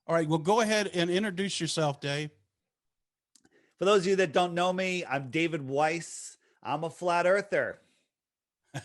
All right. Well, go ahead and introduce yourself, Dave. For those of you that don't know me, I'm David Weiss. I'm a flat earther,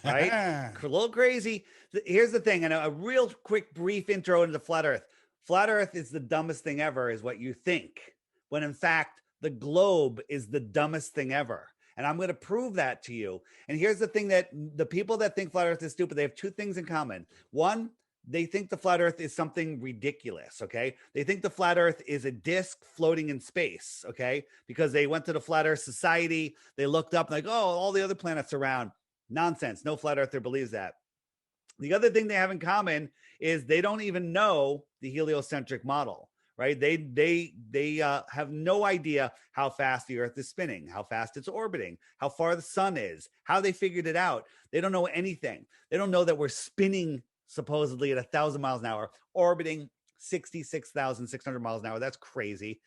right? A little crazy. Here's the thing, and a real quick, brief intro into flat earth. Flat earth is the dumbest thing ever, is what you think, when in fact, the globe is the dumbest thing ever. And I'm going to prove that to you. And here's the thing, that the people that think flat earth is stupid, they have two things in common. One, they think the flat earth is something ridiculous. Okay. They think the flat earth is a disc floating in space. Okay. Because they went to the Flat Earth Society. They looked up like, oh, all the other planets around. Nonsense. No flat earther believes that. The other thing they have in common is they don't even know the heliocentric model, right? They have no idea how fast the Earth is spinning, how fast it's orbiting, how far the sun is, how they figured it out. They don't know anything. They don't know that we're spinning supposedly at 1,000 miles an hour, orbiting 66,600 miles an hour. That's crazy.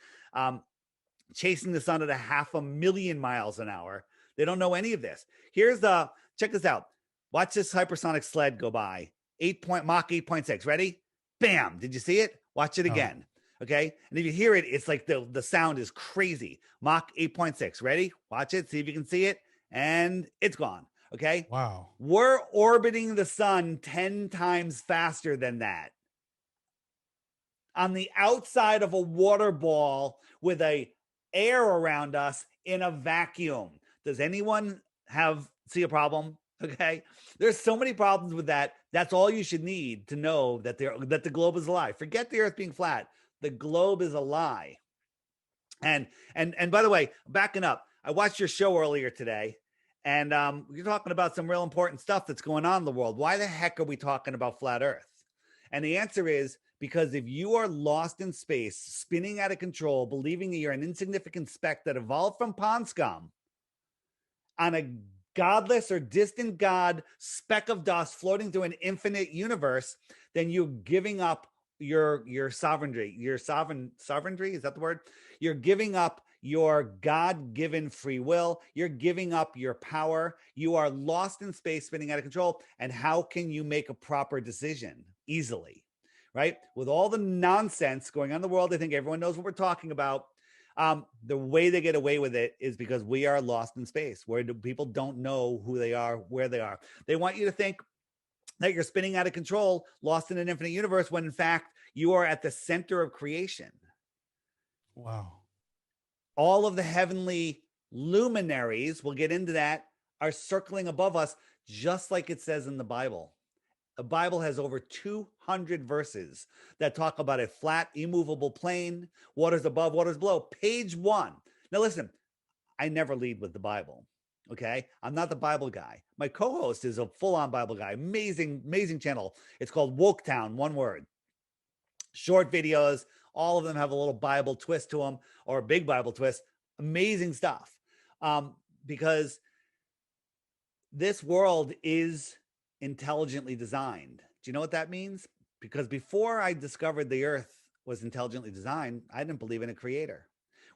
Chasing the sun at 500,000 miles an hour. They don't know any of this. Check this out. Watch this hypersonic sled go by. Mach 8.6. Ready? Bam. Did you see it? Watch it again. Okay. And if you hear it, it's like the sound is crazy. Mach 8.6. Ready? Watch it. See if you can see it. And it's gone. Okay. Wow. We're orbiting the sun 10 times faster than that. On the outside of a water ball with a air around us in a vacuum. Does anyone see a problem? Okay. There's so many problems with that. That's all you should need to know that the globe is a lie. Forget the Earth being flat. The globe is a lie. And by the way, backing up, I watched your show earlier today, and you're talking about some real important stuff that's going on in the world. Why the heck are we talking about flat Earth? And the answer is because if you are lost in space, spinning out of control, believing that you're an insignificant speck that evolved from pond scum on a godless or distant god speck of dust floating through an infinite universe, then you're giving up your sovereignty. Sovereignty, is that the word? You're giving up your God-given free will. You're giving up your power. You are lost in space, spinning out of control. And how can you make a proper decision easily, right? With all the nonsense going on in the world, I think everyone knows what we're talking about. The way they get away with it is because we are lost in space, where people don't know who they are, where they are. They want you to think that you're spinning out of control, lost in an infinite universe, when in fact you are at the center of creation. Wow. All of the heavenly luminaries, we'll get into that, are circling above us, just like it says in the Bible. The Bible has over 200 verses that talk about a flat, immovable plane, waters above, waters below. Page 1. Now listen, I never lead with the Bible. Okay. I'm not the Bible guy. My co-host is a full-on Bible guy. Amazing channel. It's called Woketown, one word. Short videos. All of them have a little Bible twist to them, or a big Bible twist. Amazing stuff. Because this world is intelligently designed. Do you know what that means? Because before I discovered the Earth was intelligently designed, I didn't believe in a creator.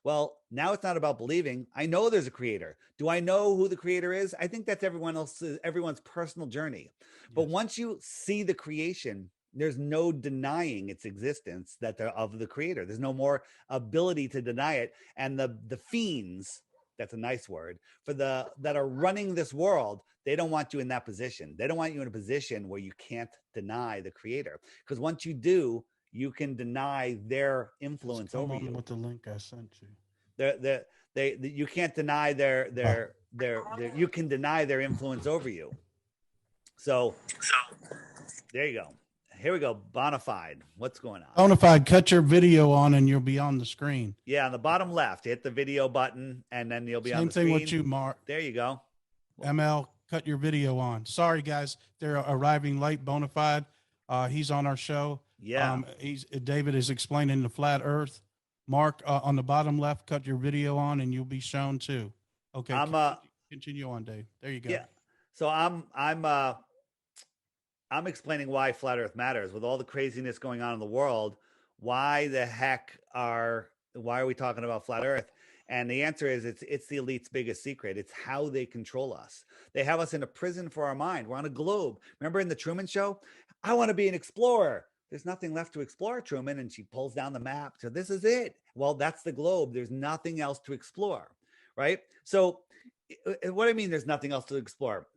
Well, now it's not about believing. I know there's a creator. Do I know who the creator is? I think that's everyone's personal journey. But once you see the creation, there's no denying its existence of the creator. There's no more ability to deny it. And the fiends, that's a nice word, that are running this world, they don't want you in that position. They don't want you in a position where you can't deny the creator. Because once you do, you can deny their influence over you. With the link I sent you. You can't deny their you can deny their influence over you. So there you go. Here we go. Bonafide. What's going on? Bonafide, cut your video on and you'll be on the screen. Yeah, on the bottom left, hit the video button and then you'll be on the screen. Same thing with you, Mark. There you go. ML, cut your video on. Sorry, guys. They're arriving late. Bonafide. He's on our show. Yeah. David is explaining the flat Earth. Mark, on the bottom left, cut your video on and you'll be shown too. Okay. Continue on, Dave. There you go. Yeah. So I'm explaining why flat Earth matters with all the craziness going on in the world. Why are we talking about flat Earth? And the answer is it's the elite's biggest secret. It's how they control us. They have us in a prison for our mind. We're on a globe. Remember in the Truman Show? I want to be an explorer. there's nothing left to explore, Truman. And she pulls down the map. So this is it. Well, that's the globe. There's nothing else to explore, right? So what do I mean there's nothing else to explore?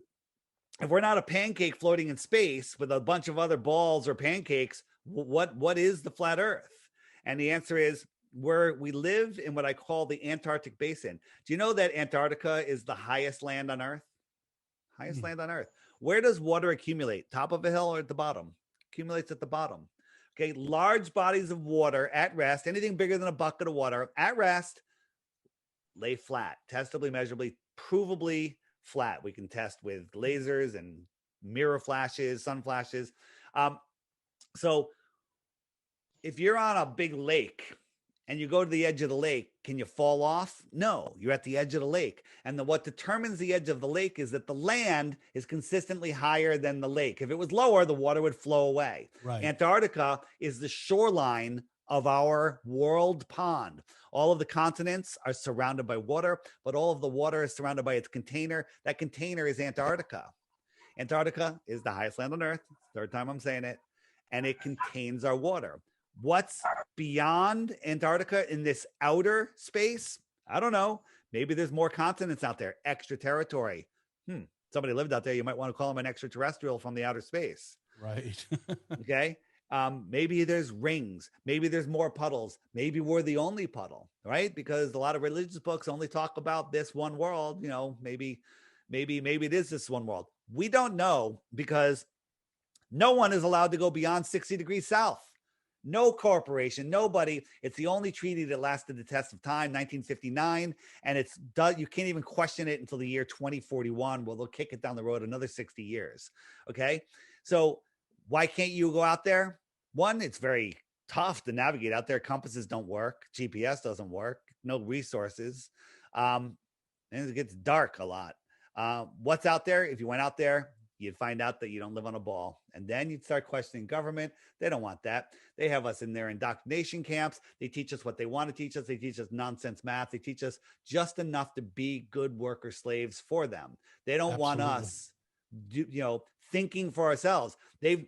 If we're not a pancake floating in space with a bunch of other balls or pancakes, what is the flat Earth? And the answer is we live in what I call the Antarctic Basin. Do you know that Antarctica is the highest land on Earth? Highest land on Earth. Where does water accumulate? Top of a hill or at the bottom? Accumulates at the bottom. Okay, large bodies of water at rest, anything bigger than a bucket of water at rest, lay flat, testably, measurably, provably flat. We can test with lasers and mirror flashes, sun flashes. So if you're on a big lake and you go to the edge of the lake, can you fall off? No, you're at the edge of the lake. And what determines the edge of the lake is that the land is consistently higher than the lake. If it was lower, the water would flow away. Right. Antarctica is the shoreline of our world pond. All of the continents are surrounded by water, but all of the water is surrounded by its container. That container is Antarctica. Antarctica is the highest land on Earth. Third time I'm saying it. And it contains our water. What's beyond Antarctica in this outer space? I don't know. Maybe there's more continents out there, extra territory. Somebody lived out there. You might want to call them an extraterrestrial from the outer space. Right. Okay. Maybe there's rings. Maybe there's more puddles. Maybe we're the only puddle, right? Because a lot of religious books only talk about this one world. You know, maybe it is this one world. We don't know because no one is allowed to go beyond 60 degrees south. No corporation, nobody. It's the only treaty that lasted the test of time, 1959, and you can't even question it until the year 2041. Well, they'll kick it down the road another 60 years. Okay, so why can't you go out there? One, it's very tough to navigate out there. Compasses don't work. GPS doesn't work. No resources, and it gets dark a lot. What's out there? If you went out there, you'd find out that you don't live on a ball. And then you'd start questioning government. They don't want that. They have us in their indoctrination camps. They teach us what they want to teach us. They teach us nonsense math. They teach us just enough to be good worker slaves for them. They don't want us, thinking for ourselves. They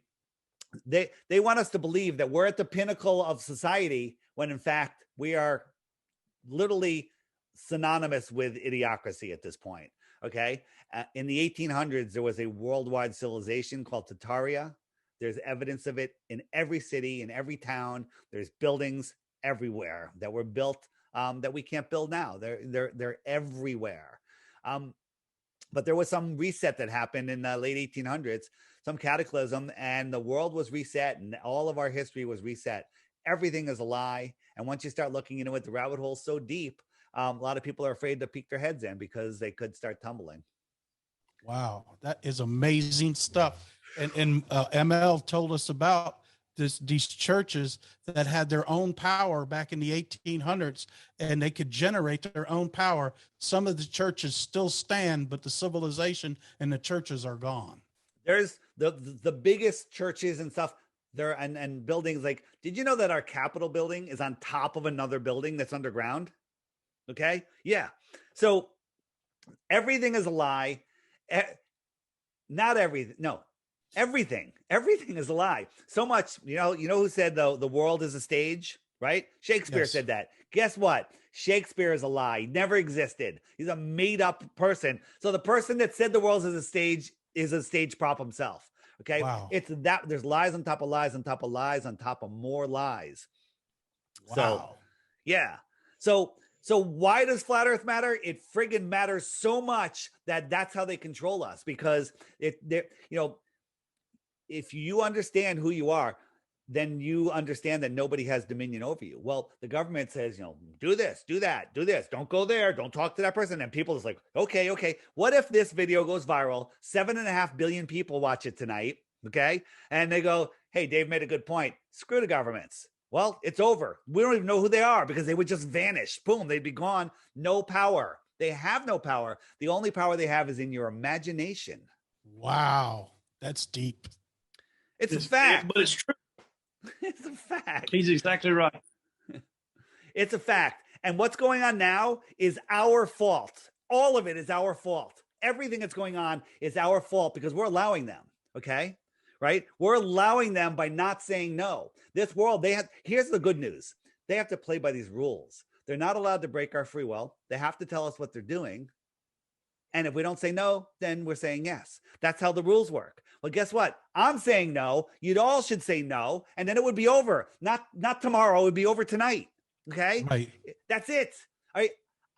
want us to believe that we're at the pinnacle of society when in fact we are literally synonymous with idiocracy at this point. Okay. In the 1800s, there was a worldwide civilization called Tartaria. There's evidence of it in every city, in every town. There's buildings everywhere that were built that we can't build now. They're everywhere. But there was some reset that happened in the late 1800s, some cataclysm, and the world was reset, and all of our history was reset. Everything is a lie. And once you start looking into it, the rabbit hole is so deep. A lot of people are afraid to peek their heads in because they could start tumbling. Wow, that is amazing stuff. And ML told us about these churches that had their own power back in the 1800s, and they could generate their own power. Some of the churches still stand, but the civilization and the churches are gone. There's the biggest churches and stuff there, and buildings. Like, did you know that our Capitol building is on top of another building that's underground? Okay. Yeah. So everything is a lie. Not everything. No, everything is a lie. So much, you know who said the world is a stage, right? Shakespeare Yes. said that. Guess what? Shakespeare is a lie. He never existed. He's a made up person. So the person that said the world is a stage prop himself. Okay. Wow. It's that there's lies on top of lies on top of lies on top of more lies. Wow. So, yeah. So why does flat Earth matter? It friggin' matters so much that's how they control us, because if you understand who you are, then you understand that nobody has dominion over you. Well, the government says, do this, do that, do this. Don't go there. Don't talk to that person. And people is like, okay. What if this video goes viral? 7.5 billion people watch it tonight. Okay. And they go, hey, Dave made a good point. Screw the governments. Well, it's over. We don't even know who they are because they would just vanish. Boom, they'd be gone. No power. They have no power. The only power they have is in your imagination. Wow. That's deep. It's a fact. But it's true. It's a fact. He's exactly right. It's a fact. And what's going on now is our fault. All of it is our fault. Everything that's going on is our fault because we're allowing them. Okay? right? We're allowing them by not saying no. This world, here's the good news. They have to play by these rules. They're not allowed to break our free will. They have to tell us what they're doing. And if we don't say no, then we're saying yes. That's how the rules work. Well, guess what? I'm saying no. You all should say no, and then it would be over. Not tomorrow. It would be over tonight. Okay? Right. That's it.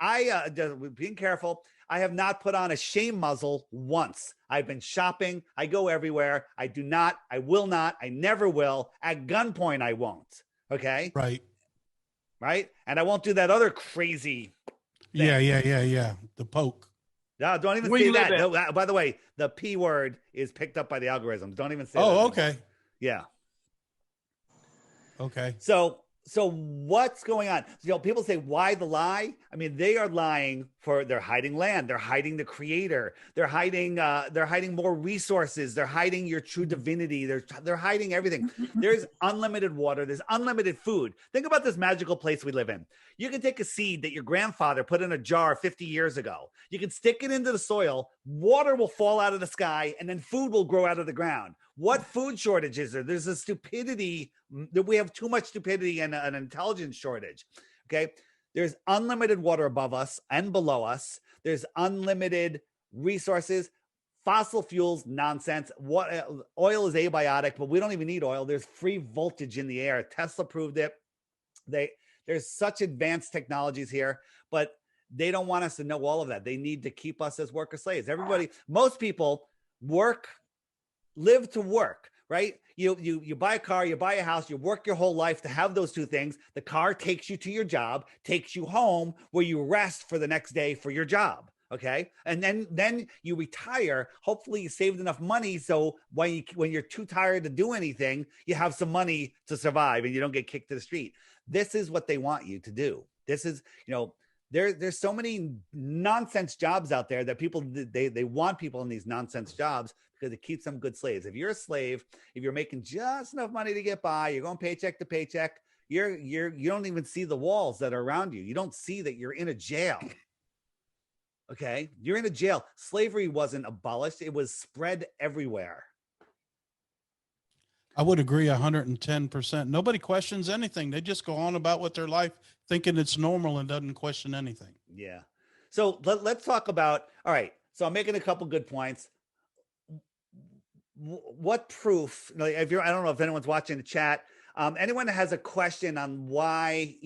I being careful. I have not put on a shame muzzle once. I've been shopping. I go everywhere. I do not. I will not. I never will. At gunpoint, I won't. Okay? Right. Right? And I won't do that other crazy thing. Yeah. The poke. No, don't even say that. No, by the way, the P word is picked up by the algorithms. Don't even say that. Oh, okay. Yeah. Okay. So what's going on? People say, why the lie? I mean, they are lying they're hiding land. They're hiding the creator. They're hiding more resources. They're hiding your true divinity. They're hiding everything. There's unlimited water. There's unlimited food. Think about this magical place we live in. You can take a seed that your grandfather put in a jar 50 years ago. You can stick it into the soil. Water will fall out of the sky, and then food will grow out of the ground. What food shortage is there? There's a stupidity that we have too much stupidity and an intelligence shortage. Okay. There's unlimited water above us and below us. There's unlimited resources. Fossil fuels, nonsense. Oil is abiotic, but we don't even need oil. There's free voltage in the air. Tesla proved it. There's such advanced technologies here, but they don't want us to know all of that. They need to keep us as worker slaves. Most people live to work, right? You buy a car, you buy a house, you work your whole life to have those two things. The car takes you to your job, takes you home where you rest for the next day for your job. Okay. And then you retire. Hopefully you saved enough money. So when you're too tired to do anything, you have some money to survive and you don't get kicked to the street. This is what they want you to do. This is, there's so many nonsense jobs out there that people, they want people in these nonsense jobs because it keeps them good slaves. If you're a slave, if you're making just enough money to get by, you're going paycheck to paycheck, you don't even see the walls that are around you. You don't see that you're in a jail. Okay. You're in a jail. Slavery wasn't abolished. It was spread everywhere. I would agree 110%. Nobody questions anything. They just go on about what their life thinking it's normal and doesn't question anything. Yeah. So let's talk about, all right. So I'm making a couple good points. What proof, I don't know if anyone's watching the chat. Anyone that has a question on why,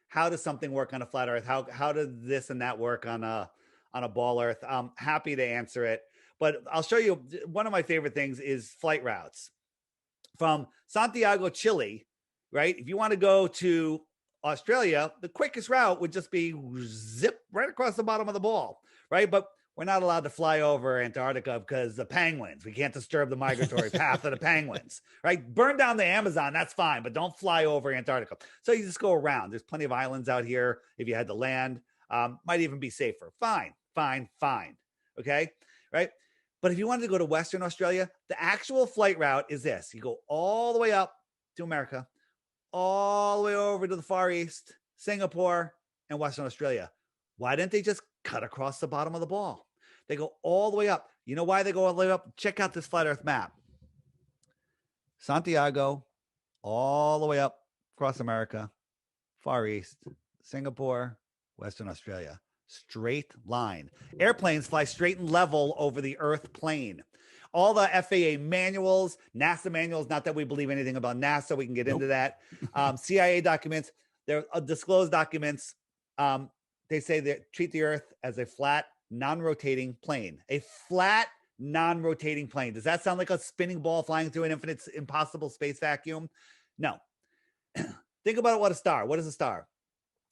how does something work on a flat earth? How does this and that work on a ball earth? I'm happy to answer it, but I'll show you one of my favorite things is flight routes from Santiago, Chile, right? If you want to go to Australia, the quickest route would just be zip right across the bottom of the ball, right? But we're not allowed to fly over Antarctica because the penguins. We can't disturb the migratory path of the penguins, right? Burn down the Amazon, that's fine, but don't fly over Antarctica. So you just go around. There's plenty of islands out here. If you had to land, might even be safer. Fine. Okay, right? But if you wanted to go to Western Australia, the actual flight route is this. You go all the way up to America, all the way over to the Far East, Singapore, and Western Australia. Why didn't they just cut across the bottom of the ball? They go all the way up. You know why they go all the way up? Check out this flat earth map. Santiago, all the way up across America, Far East, Singapore, Western Australia. Straight line. Airplanes fly straight and level over the earth plane. All the FAA manuals, NASA manuals, not that we believe anything about NASA, we can get into that. CIA documents, they're disclosed documents. They say they treat the earth as a flat, non-rotating plane. A flat, non-rotating plane. Does that sound like a spinning ball flying through an infinite, impossible space vacuum? No. Think about what a star. What is a star?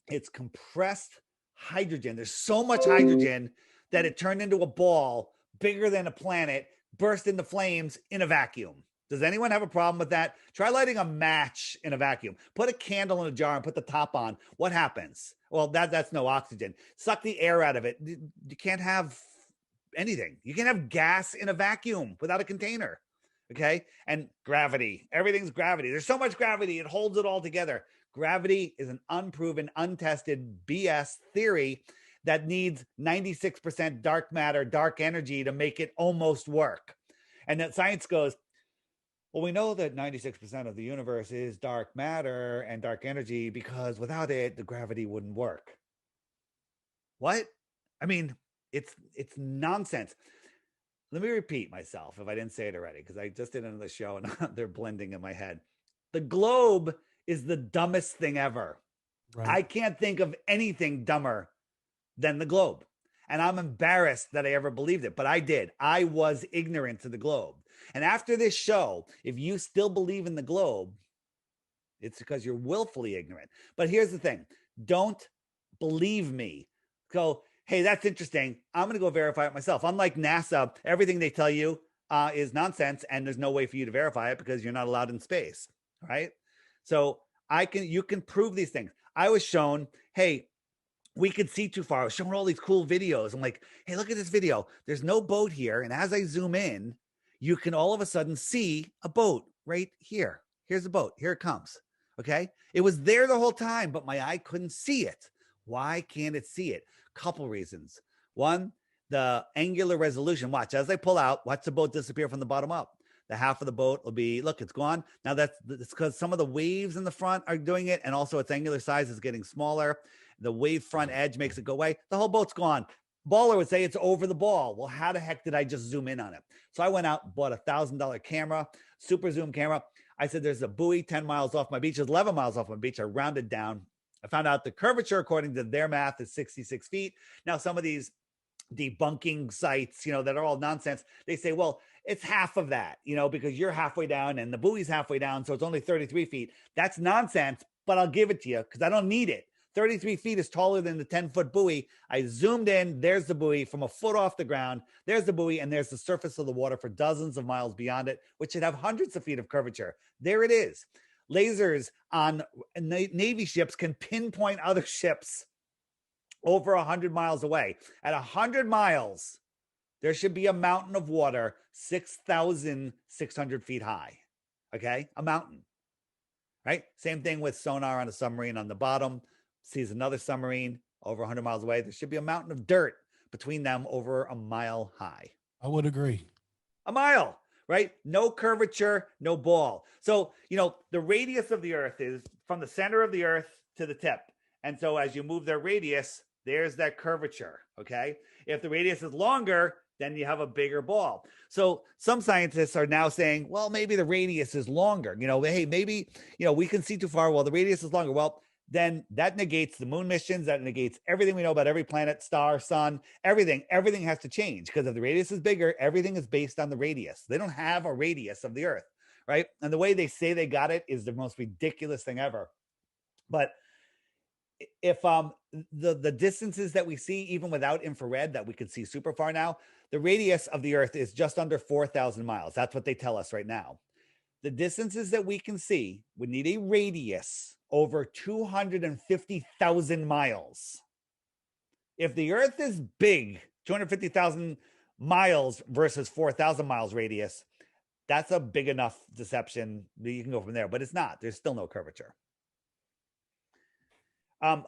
It's compressed hydrogen. There's so much hydrogen that it turned into a ball bigger than a planet, burst into flames in a vacuum. Does anyone have a problem with that? Try lighting a match in a vacuum. Put a candle in a jar and put the top on. What happens? Well, that's no oxygen. Suck the air out of it. You can't have anything. You can't have gas in a vacuum without a container. Okay? And gravity. Everything's gravity. There's so much gravity. It holds it all together. Gravity is an unproven, untested BS theory that needs 96% dark matter, dark energy to make it almost work. And that science goes, Well, we know that 96% of the universe is dark matter and dark energy because without it, the gravity wouldn't work. What? I mean, it's nonsense. Let me repeat myself if I didn't say it already, because I just did another show and they're blending in my head. The globe is the dumbest thing ever. Right. I can't think of anything dumber than the globe. And I'm embarrassed that I ever believed it, but I did. I was ignorant to the globe. And after this show, if you still believe in the globe, it's because you're willfully ignorant. But here's the thing, don't believe me. Go, hey, that's interesting. I'm going to go verify it myself. Unlike NASA, everything they tell you is nonsense, and there's no way for you to verify it because you're not allowed in space, right? So you can prove these things. I was shown, hey, we could see too far. I was showing all these cool videos. I'm like, hey, look at this video. There's no boat here. And as I zoom in, you can all of a sudden see a boat right here. Here's a boat. Here it comes. Okay. It was there the whole time, but my eye couldn't see it. Why can't it see it? Couple reasons. One, the angular resolution. Watch, as I pull out, watch the boat disappear from the bottom up. The half of the boat will be, look, it's gone. Now that's because some of the waves in the front are doing it. And also its angular size is getting smaller. The wave front edge makes it go away. The whole boat's gone. Baller would say it's over the ball. Well, how the heck did I just zoom in on it? So I went out, bought $1,000 camera, super zoom camera. I said, there's a buoy 10 miles off my beach. It's 11 miles off my beach. I rounded down. I found out the curvature, according to their math, is 66 feet. Now, some of these debunking sites, that are all nonsense, they say, well, it's half of that, because you're halfway down and the buoy's halfway down. So it's only 33 feet. That's nonsense, but I'll give it to you because I don't need it. 33 feet is taller than the 10-foot buoy. I zoomed in. There's the buoy from a foot off the ground. There's the buoy, and there's the surface of the water for dozens of miles beyond it, which should have hundreds of feet of curvature. There it is. Lasers on Navy ships can pinpoint other ships over 100 miles away. At 100 miles, there should be a mountain of water 6,600 feet high. Okay? A mountain. Right? Same thing with sonar on a submarine on the bottom. Sees another submarine over 100 miles away. There should be a mountain of dirt between them over a mile high. I would agree. A mile, right? No curvature, no ball. So, the radius of the earth is from the center of the earth to the tip. And so as you move their radius, there's that curvature, okay? If the radius is longer, then you have a bigger ball. So some scientists are now saying, well, maybe the radius is longer. Hey, maybe, we can see too far. Well, the radius is longer. Well, then that negates the moon missions. That negates everything we know about every planet, star, sun, everything. Everything has to change because if the radius is bigger, everything is based on the radius. They don't have a radius of the earth, right? And the way they say they got it is the most ridiculous thing ever. But if the distances that we see, even without infrared, that we could see super far now, the radius of the earth is just under 4,000 miles. That's what they tell us right now. The distances that we can see would need a radius over 250,000 miles. If the earth is big, 250,000 miles versus 4,000 miles radius, that's a big enough deception that you can go from there, but it's not. There's still no curvature.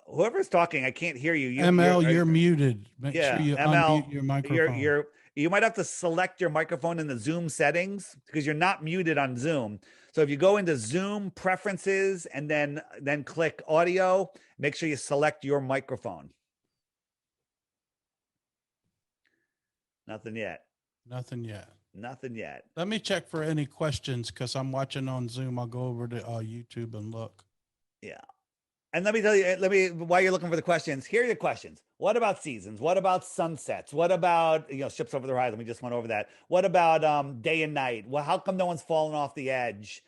Whoever's talking, I can't hear you. You're muted. Make sure you ML, unmute your microphone. You might have to select your microphone in the Zoom settings because you're not muted on Zoom. So if you go into Zoom preferences and then click audio, make sure you select your microphone. Nothing yet. Nothing yet. Nothing yet. Let me check for any questions because I'm watching on Zoom. I'll go over to YouTube and look. Yeah. And let me tell you, while you're looking for the questions, here are your questions. What about seasons? What about sunsets? What about, ships over the horizon? We just went over that. What about day and night? Well, how come no one's fallen off the edge?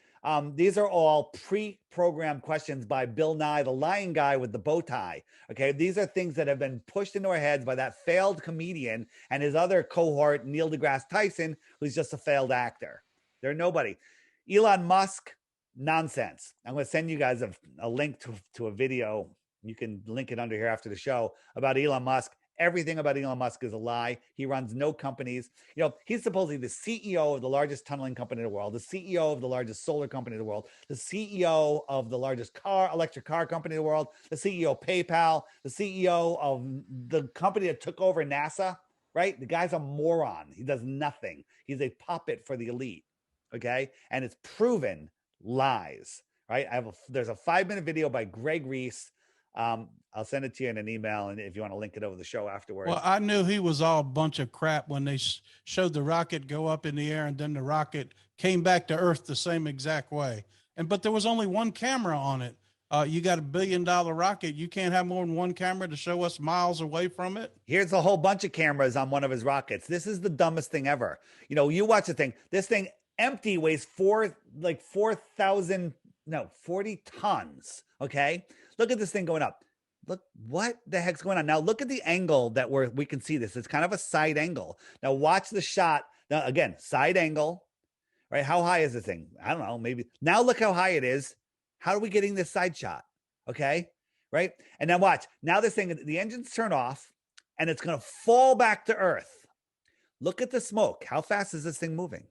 These are all pre-programmed questions by Bill Nye, the lying guy with the bow tie. Okay. These are things that have been pushed into our heads by that failed comedian and his other cohort, Neil deGrasse Tyson, who's just a failed actor. They're nobody. Elon Musk, nonsense. I'm going to send you guys a link to a video. You can link it under here after the show about Elon Musk. Everything about Elon Musk is a lie. He runs no companies. He's supposedly the CEO of the largest tunneling company in the world, the CEO of the largest solar company in the world, the CEO of the largest electric car company in the world, the CEO of PayPal, the CEO of the company that took over NASA, right? The guy's a moron. He does nothing. He's a puppet for the elite. Okay. And it's proven lies, right? There's a 5-minute video by Greg Reese. I'll send it to you in an email, and if you want to link it over the show afterwards. Well, I knew he was all a bunch of crap when they showed the rocket go up in the air, and then the rocket came back to Earth the same exact way. But there was only one camera on it. You got $1 billion rocket. You can't have more than one camera to show us miles away from it. Here's a whole bunch of cameras on one of his rockets. This is the dumbest thing ever. You watch the thing. This thing empty weighs 40 tons. Okay. Look at this thing going up. Look, what the heck's going on? Now look at the angle that we can see this. It's kind of a side angle. Now watch the shot. Now again, side angle, right? How high is this thing? I don't know, maybe. Now look how high it is. How are we getting this side shot? Okay, right? And now watch. Now this thing, the engines turn off, and it's going to fall back to Earth. Look at the smoke. How fast is this thing moving?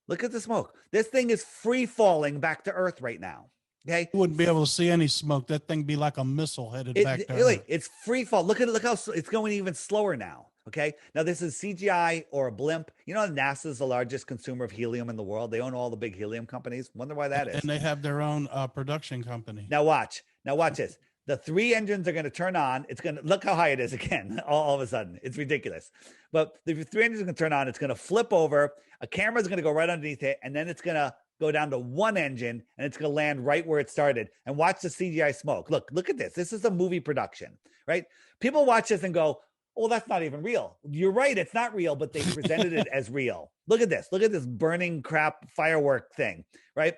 Look at the smoke. This thing is free falling back to Earth right now. Okay, you wouldn't be able to see any smoke. That thing be like a missile headed back to Earth. It's free fall. Look at it. Look how it's going even slower now. Okay, now this is CGI or a blimp. NASA is the largest consumer of helium in the world. They own all the big helium companies. Wonder why that is. And they have their own production company. Now watch this. The 3 engines are going to turn on. It's going to look how high it is again. All of a sudden, it's ridiculous. But the 3 engines are going to turn on. It's going to flip over. A camera is going to go right underneath it, and then it's going to go down to 1 engine, and it's going to land right where it started. And watch the CGI smoke. Look at this. This is a movie production, right? People watch this and go, "Oh, that's not even real." You're right. It's not real, but they presented it as real. Look at this. Look at this burning crap firework thing, right?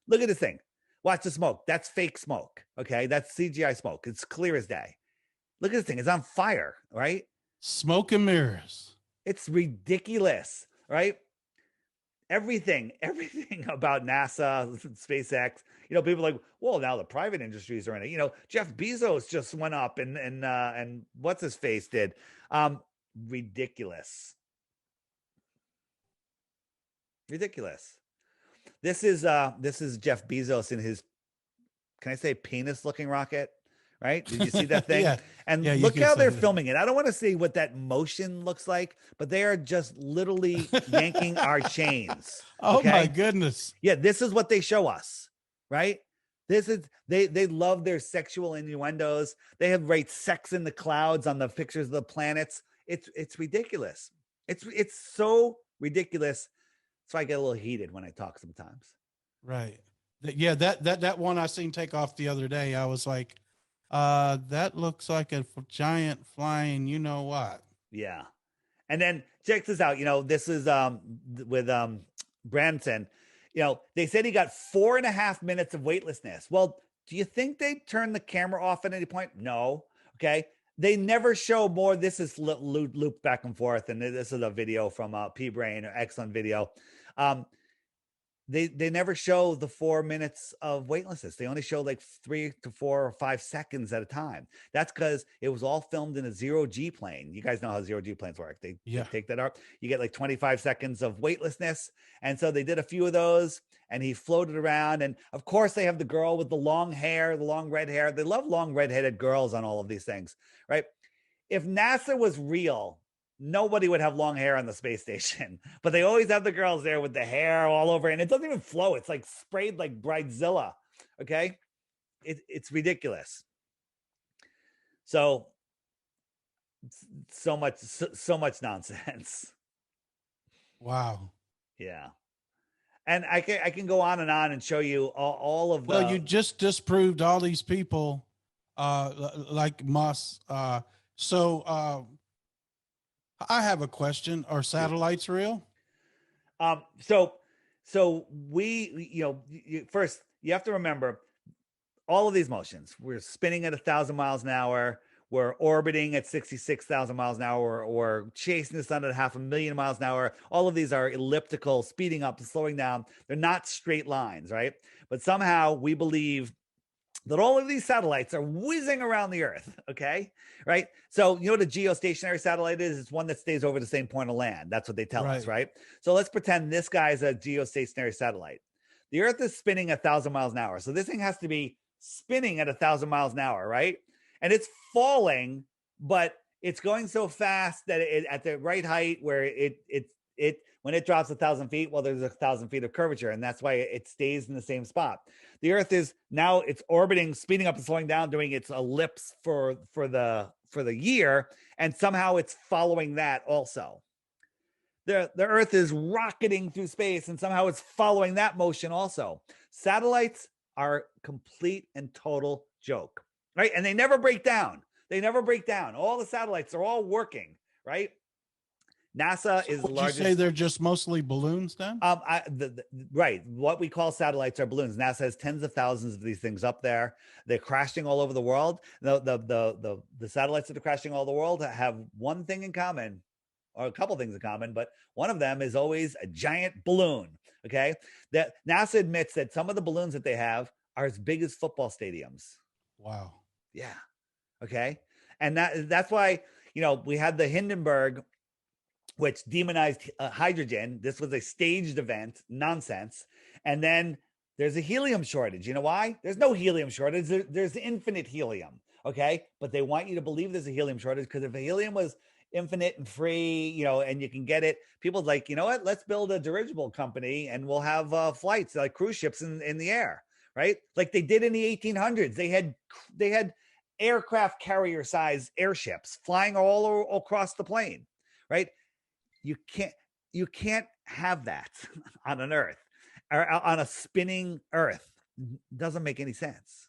Look at this thing. Watch the smoke. That's fake smoke. Okay. That's CGI smoke. It's clear as day. Look at this thing. It's on fire, right? Smoke and mirrors. It's ridiculous, right? Everything about NASA, SpaceX, people are like, well, now the private industries are in it. Jeff Bezos just went up and what's his face did. Ridiculous. This is Jeff Bezos in his, can I say, penis looking rocket? Right? Did you see that thing? Yeah. And look how they're filming it. I don't want to see what that motion looks like, but they are just literally yanking our chains. Oh my goodness. Yeah, this is what they show us, right? This is they love their sexual innuendos. They have sex in the clouds on the pictures of the planets. It's ridiculous. It's so ridiculous. So I get a little heated when I talk sometimes. Right. Yeah, that one I seen take off the other day. I was like, that looks like a giant flying, you know what? Yeah. And then check this out. This is with Branson. They said he got 4.5 minutes of weightlessness. Well, do you think they turn the camera off at any point? No. Okay. They never show more. This is looped back and forth. And this is a video from P Brain, excellent video. They never show the 4 minutes of weightlessness. They only show like 3 to 4 or 5 seconds at a time. That's because it was all filmed in a 0G plane. You guys know how 0G planes work. They take that up. You get like 25 seconds of weightlessness. And so they did a few of those, and he floated around. And of course they have the girl with the long hair, the long red hair. They love long red-headed girls on all of these things, right? If NASA was real, nobody would have long hair on the space station, but they always have the girls there with the hair all over, and it doesn't even flow. It's like sprayed like Bridezilla. Okay. It's ridiculous. So much nonsense. Wow. Yeah. And I can go on and show you all of well, you just disproved all these people, like Musk. I have a question. Are satellites real? So we, first you have to remember all of these motions. We're spinning at 1,000 miles an hour. We're orbiting at 66,000 miles an hour, or chasing the sun at 500,000 miles an hour. All of these are elliptical, speeding up and slowing down. They're not straight lines, right? But somehow we believe that all of these satellites are whizzing around the Earth, okay? Right? So you know what a geostationary satellite is? It's one that stays over the same point of land. That's what they tell us, right? So let's pretend this guy's a geostationary satellite. The Earth is spinning 1,000 miles an hour. So this thing has to be spinning at 1,000 miles an hour, right? And it's falling, but it's going so fast that at the right height where it when it drops 1,000 feet, well, there's 1,000 feet of curvature, and that's why it stays in the same spot. The Earth is now it's orbiting, speeding up and slowing down, doing its ellipse for the year, and somehow it's following that also. The Earth is rocketing through space, and somehow it's following that motion also. Satellites are complete and total joke, right? And they never break down. They never break down. All the satellites are all working, right? NASA is the largest. Would you say they're just mostly balloons then? Right. What we call satellites are balloons. NASA has tens of thousands of these things up there. They're crashing all over the world. The satellites that are crashing all over the world have one thing in common, or a couple things in common, but one of them is always a giant balloon. Okay. That NASA admits that some of the balloons that they have are as big as football stadiums. Wow. Yeah. Okay. And that's why, we had the Hindenburg, which demonized hydrogen. This was a staged event, nonsense. And then there's a helium shortage. You know why? There's no helium shortage. There's infinite helium. Okay. But they want you to believe there's a helium shortage, because if a helium was infinite and free, and you can get it, people's like, you know what? Let's build a dirigible company and we'll have flights like cruise ships in the air, right? Like they did in the 1800s. They had aircraft carrier size airships flying all across the plane, right? You can't have that on an Earth, or on a spinning Earth. Doesn't make any sense.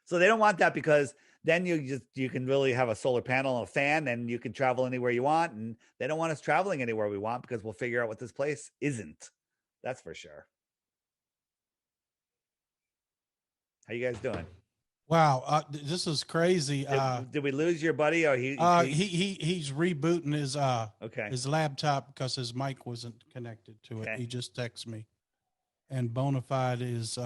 So they don't want that, because then you can really have a solar panel and a fan, and you can travel anywhere you want. And they don't want us traveling anywhere we want, because we'll figure out what this place isn't. That's for sure. How you guys doing? Wow, this is crazy. Did we lose your buddy, or he's rebooting his his laptop because his mic wasn't connected to it. He just texted me, and Bonafide is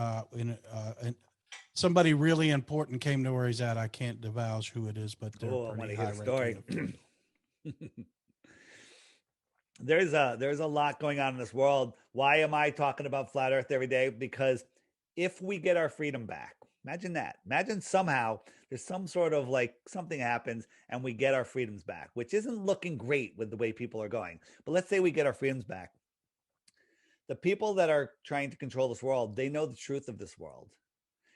somebody really important came to where he's at. I can't divulge who it is, but they're pretty high story. There's a lot going on in this world. Why am I talking about flat Earth every day? Because if we get our freedom back, imagine that. Imagine somehow there's some sort of like something happens and we get our freedoms back, which isn't looking great with the way people are going. But let's say we get our freedoms back. The people that are trying to control this world, they know the truth of this world.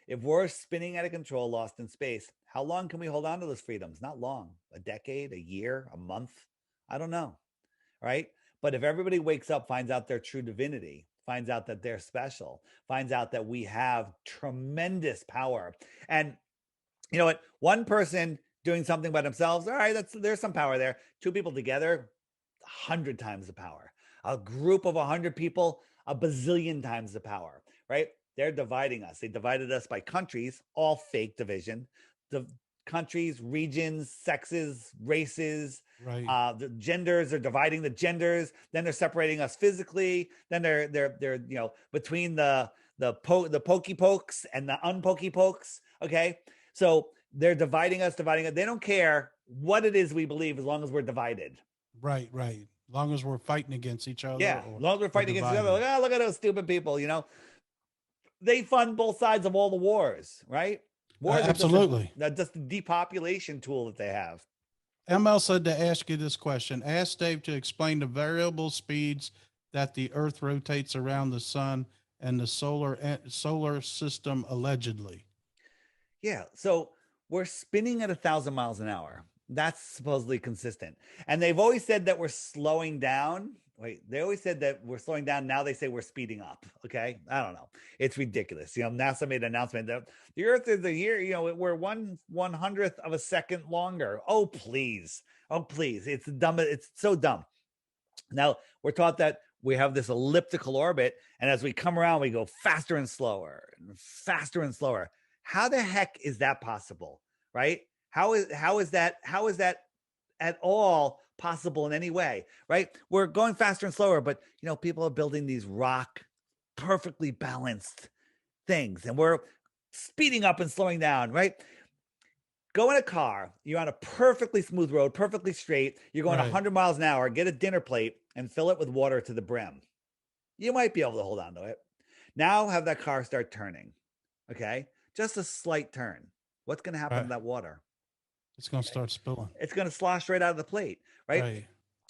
If we're spinning out of control, lost in space, how long can we hold on to those freedoms? Not long. A decade, a year, a month? I don't know. Right? But if everybody wakes up, finds out their true divinity, finds out that they're special, finds out that we have tremendous power. And you know what? One person doing something by themselves, all right, there's some power there. Two people together, 100 times the power. A group of 100 people, a bazillion times the power, right? They're dividing us. They divided us by countries, all fake division. The countries, regions, sexes, races, right. The genders, are dividing the genders. Then they're separating us physically. Then they're between the pokey pokes and the unpokey pokes. Okay. So they're dividing us. They don't care what it is we believe, as long as we're divided. Right. As long as we're fighting against each other. Yeah. As long as we're fighting against each other. Like, look at those stupid people, They fund both sides of all the wars, right? Wars absolutely. Just the depopulation tool that they have. ML said to ask you this question. Ask Dave to explain the variable speeds that the Earth rotates around the sun and the solar system allegedly. Yeah, so we're spinning at 1,000 miles an hour. That's supposedly consistent. And they've always said that we're slowing down. They always said that we're slowing down. Now they say we're speeding up. Okay. I don't know. It's ridiculous. NASA made an announcement that the Earth is we're 1/100th of a second longer. Oh, please. It's dumb. It's so dumb. Now we're taught that we have this elliptical orbit. And as we come around, we go faster and slower and faster and slower. How the heck is that possible? Right? How is that at all possible in any way, right? We're going faster and slower, but people are building these rock perfectly balanced things, and we're speeding up and slowing down, right? Go in a car, you're on a perfectly smooth road, perfectly straight, you're going 100 miles an hour, get a dinner plate and fill it with water to the brim. You might be able to hold on to it. Now have that car start turning, okay? Just a slight turn. What's going to happen to that water? It's going to start spilling. It's going to slosh right out of the plate, right?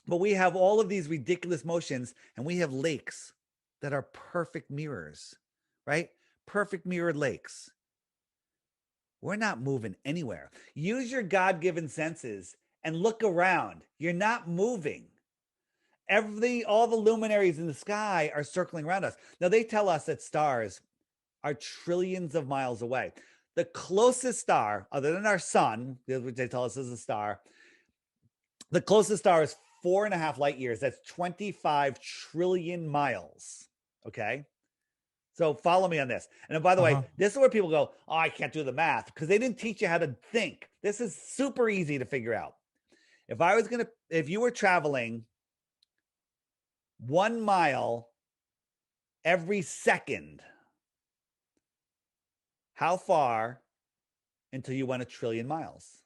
But we have all of these ridiculous motions, and we have lakes that are perfect mirrors, right? Perfect mirrored lakes. We're not moving anywhere. Use your God-given senses and look around. You're not moving. All the luminaries in the sky are circling around us. Now they tell us that stars are trillions of miles away. The closest star, other than our sun, which they tell us is a star, the closest star is 4.5 light years. That's 25 trillion miles. Okay. So follow me on this. And by the way, this is where people go, oh, I can't do the math, because they didn't teach you how to think. This is super easy to figure out. If you were traveling 1 mile every second, how far until you went 1 trillion miles?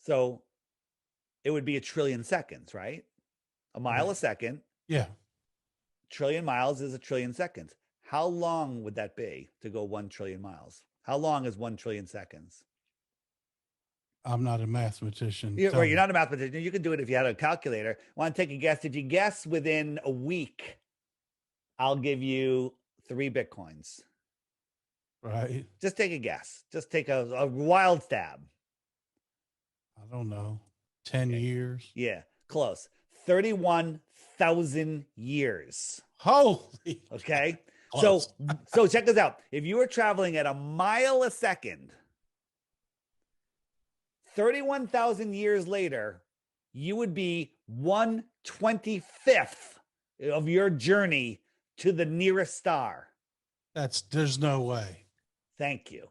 So it would be 1 trillion seconds, right? A mile a second. Yeah. Trillion miles is 1 trillion seconds. How long would that be to go 1 trillion miles? How long is 1 trillion seconds? I'm not a mathematician. You're not a mathematician. You can do it if you had a calculator. Want to take a guess? If you guess within a week, I'll give you 3 Bitcoins. Right. Just take a guess. Just take a wild stab. I don't know. 10 years. Yeah, close. 31,000 years. Holy. Okay. So check this out. If you were traveling at 1 mile a second, 31,000 years later, you would be 1/25th of your journey to the nearest star. There's no way. Thank you.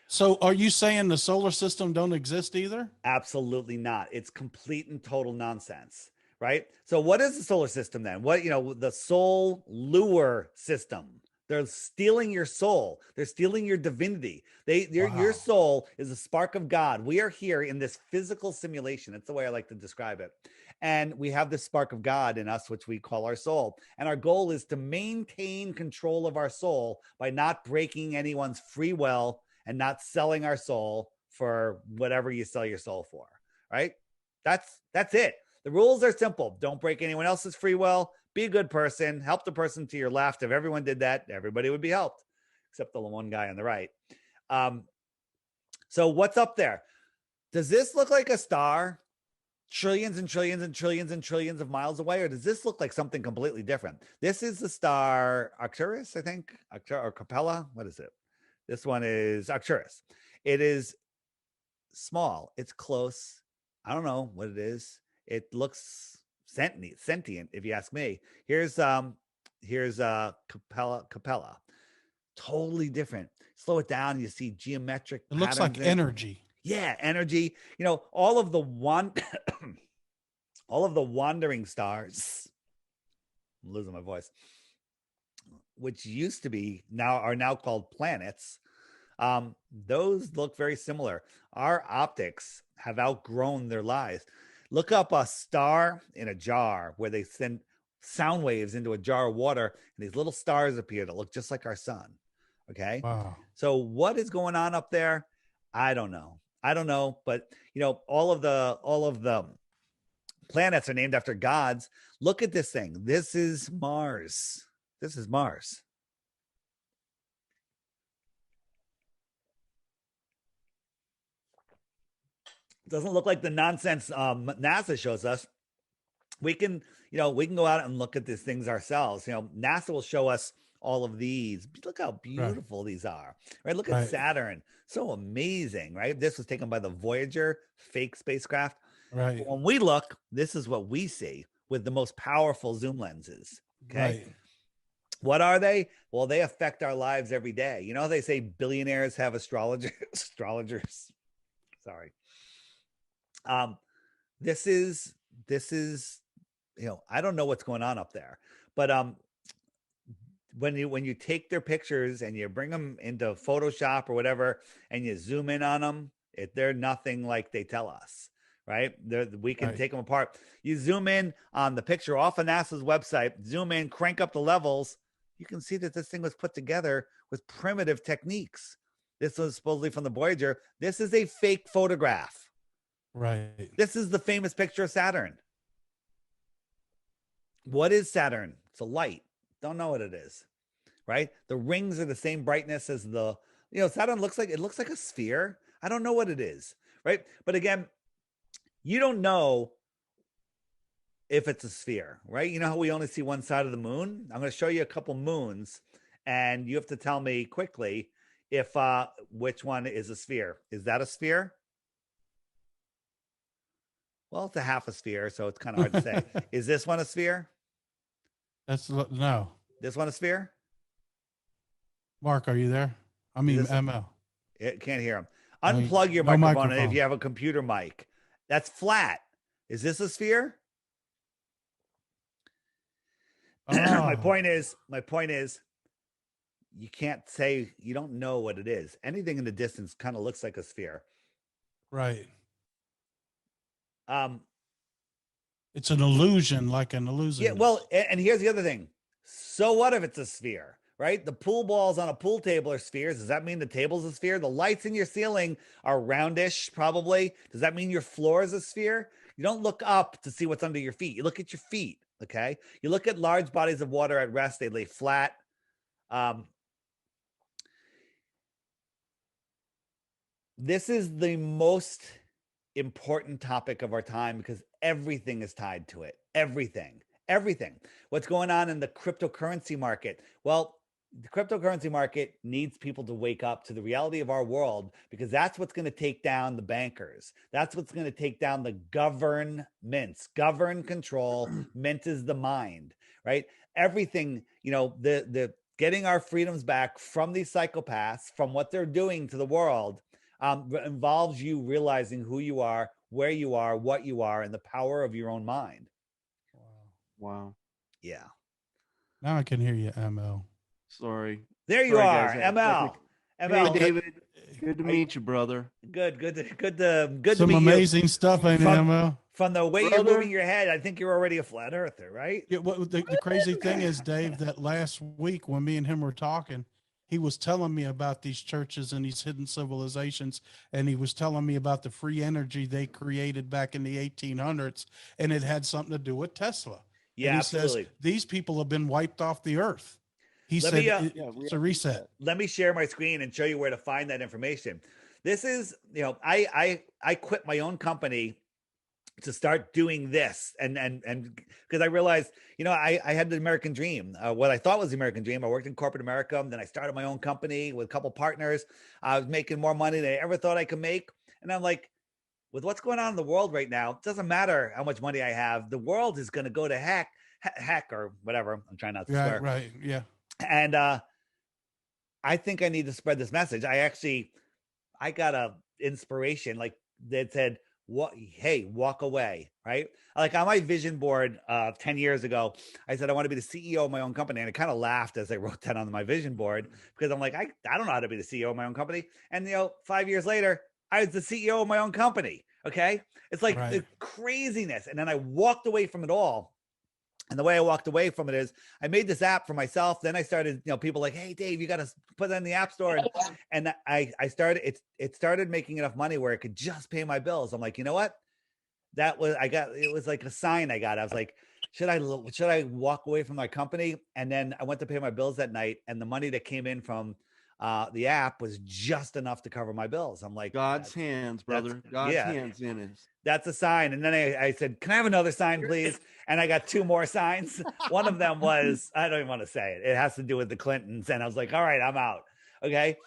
So are you saying the solar system don't exist either? Absolutely not. It's complete and total nonsense, right? So what is the solar system then? The solar system. They're stealing your soul. They're stealing your divinity. Your soul is a spark of God. We are here in this physical simulation. That's the way I like to describe it. And we have this spark of God in us, which we call our soul. And our goal is to maintain control of our soul by not breaking anyone's free will and not selling our soul for whatever you sell your soul for, right? That's it. The rules are simple. Don't break anyone else's free will. Be a good person. Help the person to your left. If everyone did that, everybody would be helped, except the one guy on the right. So what's up there? Does this look like a star trillions and trillions and trillions and trillions of miles away, or does this look like something completely different? This is the star Arcturus, I think, or Capella. What is it? This one is Arcturus. It is small. It's close. I don't know what it is. It looks sentient, if you ask me. Here's Capella. Totally different. Slow it down. You see geometric. It looks like energy. Yeah, energy. All of the wandering stars. I'm losing my voice. Which used to be are now called planets. Those look very similar. Our optics have outgrown their lives. Look up a star in a jar where they send sound waves into a jar of water, and these little stars appear that look just like our sun. Okay. Wow. So what is going on up there? I don't know. But all of the planets are named after gods. Look at this thing. This is Mars. Doesn't look like the nonsense NASA shows us. We can go out and look at these things ourselves. NASA will show us all of these. Look how beautiful these are, right? Look at Saturn. So amazing, right? This was taken by the Voyager fake spacecraft. Right. But when we look, this is what we see with the most powerful zoom lenses. Okay. Right. What are they? Well, they affect our lives every day. They say billionaires have astrologers. Sorry. This is, I don't know what's going on up there, but when you take their pictures and you bring them into Photoshop or whatever, and you zoom in on them, they're nothing like they tell us, right? We can take them apart. You zoom in on the picture off of NASA's website, zoom in, crank up the levels. You can see that this thing was put together with primitive techniques. This was supposedly from the Voyager. This is a fake photograph. Right. This is the famous picture of Saturn. What is Saturn? It's a light. Don't know what it is, right? The rings are the same brightness as Saturn looks like a sphere. I don't know what it is, right? But again, you don't know if it's a sphere, right? You know how we only see one side of the moon? I'm going to show you a couple moons, and you have to tell me quickly if which one is a sphere. Is that a sphere? Well, it's a half a sphere, so it's kind of hard to say. Is this one a sphere? No. This one a sphere? Mark, are you there? I mean, ML. Can't hear him. Unplug your microphone if you have a computer mic. That's flat. Is this a sphere? My point is, you can't say, you don't know what it is. Anything in the distance kind of looks like a sphere. Right. It's an illusion, like an illusion. Yeah, well, and here's the other thing. So what if it's a sphere, right? The pool balls on a pool table are spheres. Does that mean the table's a sphere? The lights in your ceiling are roundish, probably. Does that mean your floor is a sphere? You don't look up to see what's under your feet. You look at your feet, okay? You look at large bodies of water at rest. They lay flat. This is the most important topic of our time because everything is tied to it. Everything. What's going on in the cryptocurrency market? Well, the cryptocurrency market needs people to wake up to the reality of our world because that's what's going to take down the bankers. That's what's going to take down the governments. Govern, control, mint is the mind, right? Everything, the getting our freedoms back from these psychopaths, from what they're doing to the world, involves you realizing who you are, where you are, what you are, and the power of your own mind. Wow. Yeah. Now I can hear you, ML. Sorry. There you are, ML. ML. Hey, David. Good to meet you, brother. Good to Some meet you. amazing stuff, ain't it, ML? From the way you're moving your head, I think you're already a flat earther, right? Yeah, the crazy thing is, Dave, that last week when me and him were talking, he was telling me about these churches and these hidden civilizations, and he was telling me about the free energy they created back in the 1800s, and it had something to do with Tesla. Yeah, and he absolutely. says these people have been wiped off the earth. He said it's a reset. Let me share my screen and show you where to find that information. This is, I quit my own company to start doing this, and because I realized, I had the American dream, what I thought was the American dream. I worked in corporate America, then I started my own company with a couple partners. I was making more money than I ever thought I could make, and I'm like, with what's going on in the world right now, it doesn't matter how much money I have. The world is going to go to heck or whatever. I'm trying not to swear. Right, yeah. And I think I need to spread this message. I got a inspiration like that said, walk away, right? Like on my vision board 10 years ago, I said I want to be the CEO of my own company. And I kind of laughed as I wrote that on my vision board because I'm like, I don't know how to be the CEO of my own company. And 5 years later, I was the CEO of my own company. Okay. It's like the craziness. And then I walked away from it all. And the way I walked away from it is I made this app for myself. Then I started, people like, hey, Dave, you got to put that in the app store. And I started, it started making enough money where it could just pay my bills. I'm like, you know what? It was like a sign I got. I was like, should I walk away from my company? And then I went to pay my bills that night. And the money that came in from the app was just enough to cover my bills. I'm like, God's hands, brother. God's hands in it. That's a sign. And then I said, can I have another sign, please? And I got 2 more signs. One of them was, I don't even want to say it. It has to do with the Clintons. And I was like, all right, I'm out. Okay.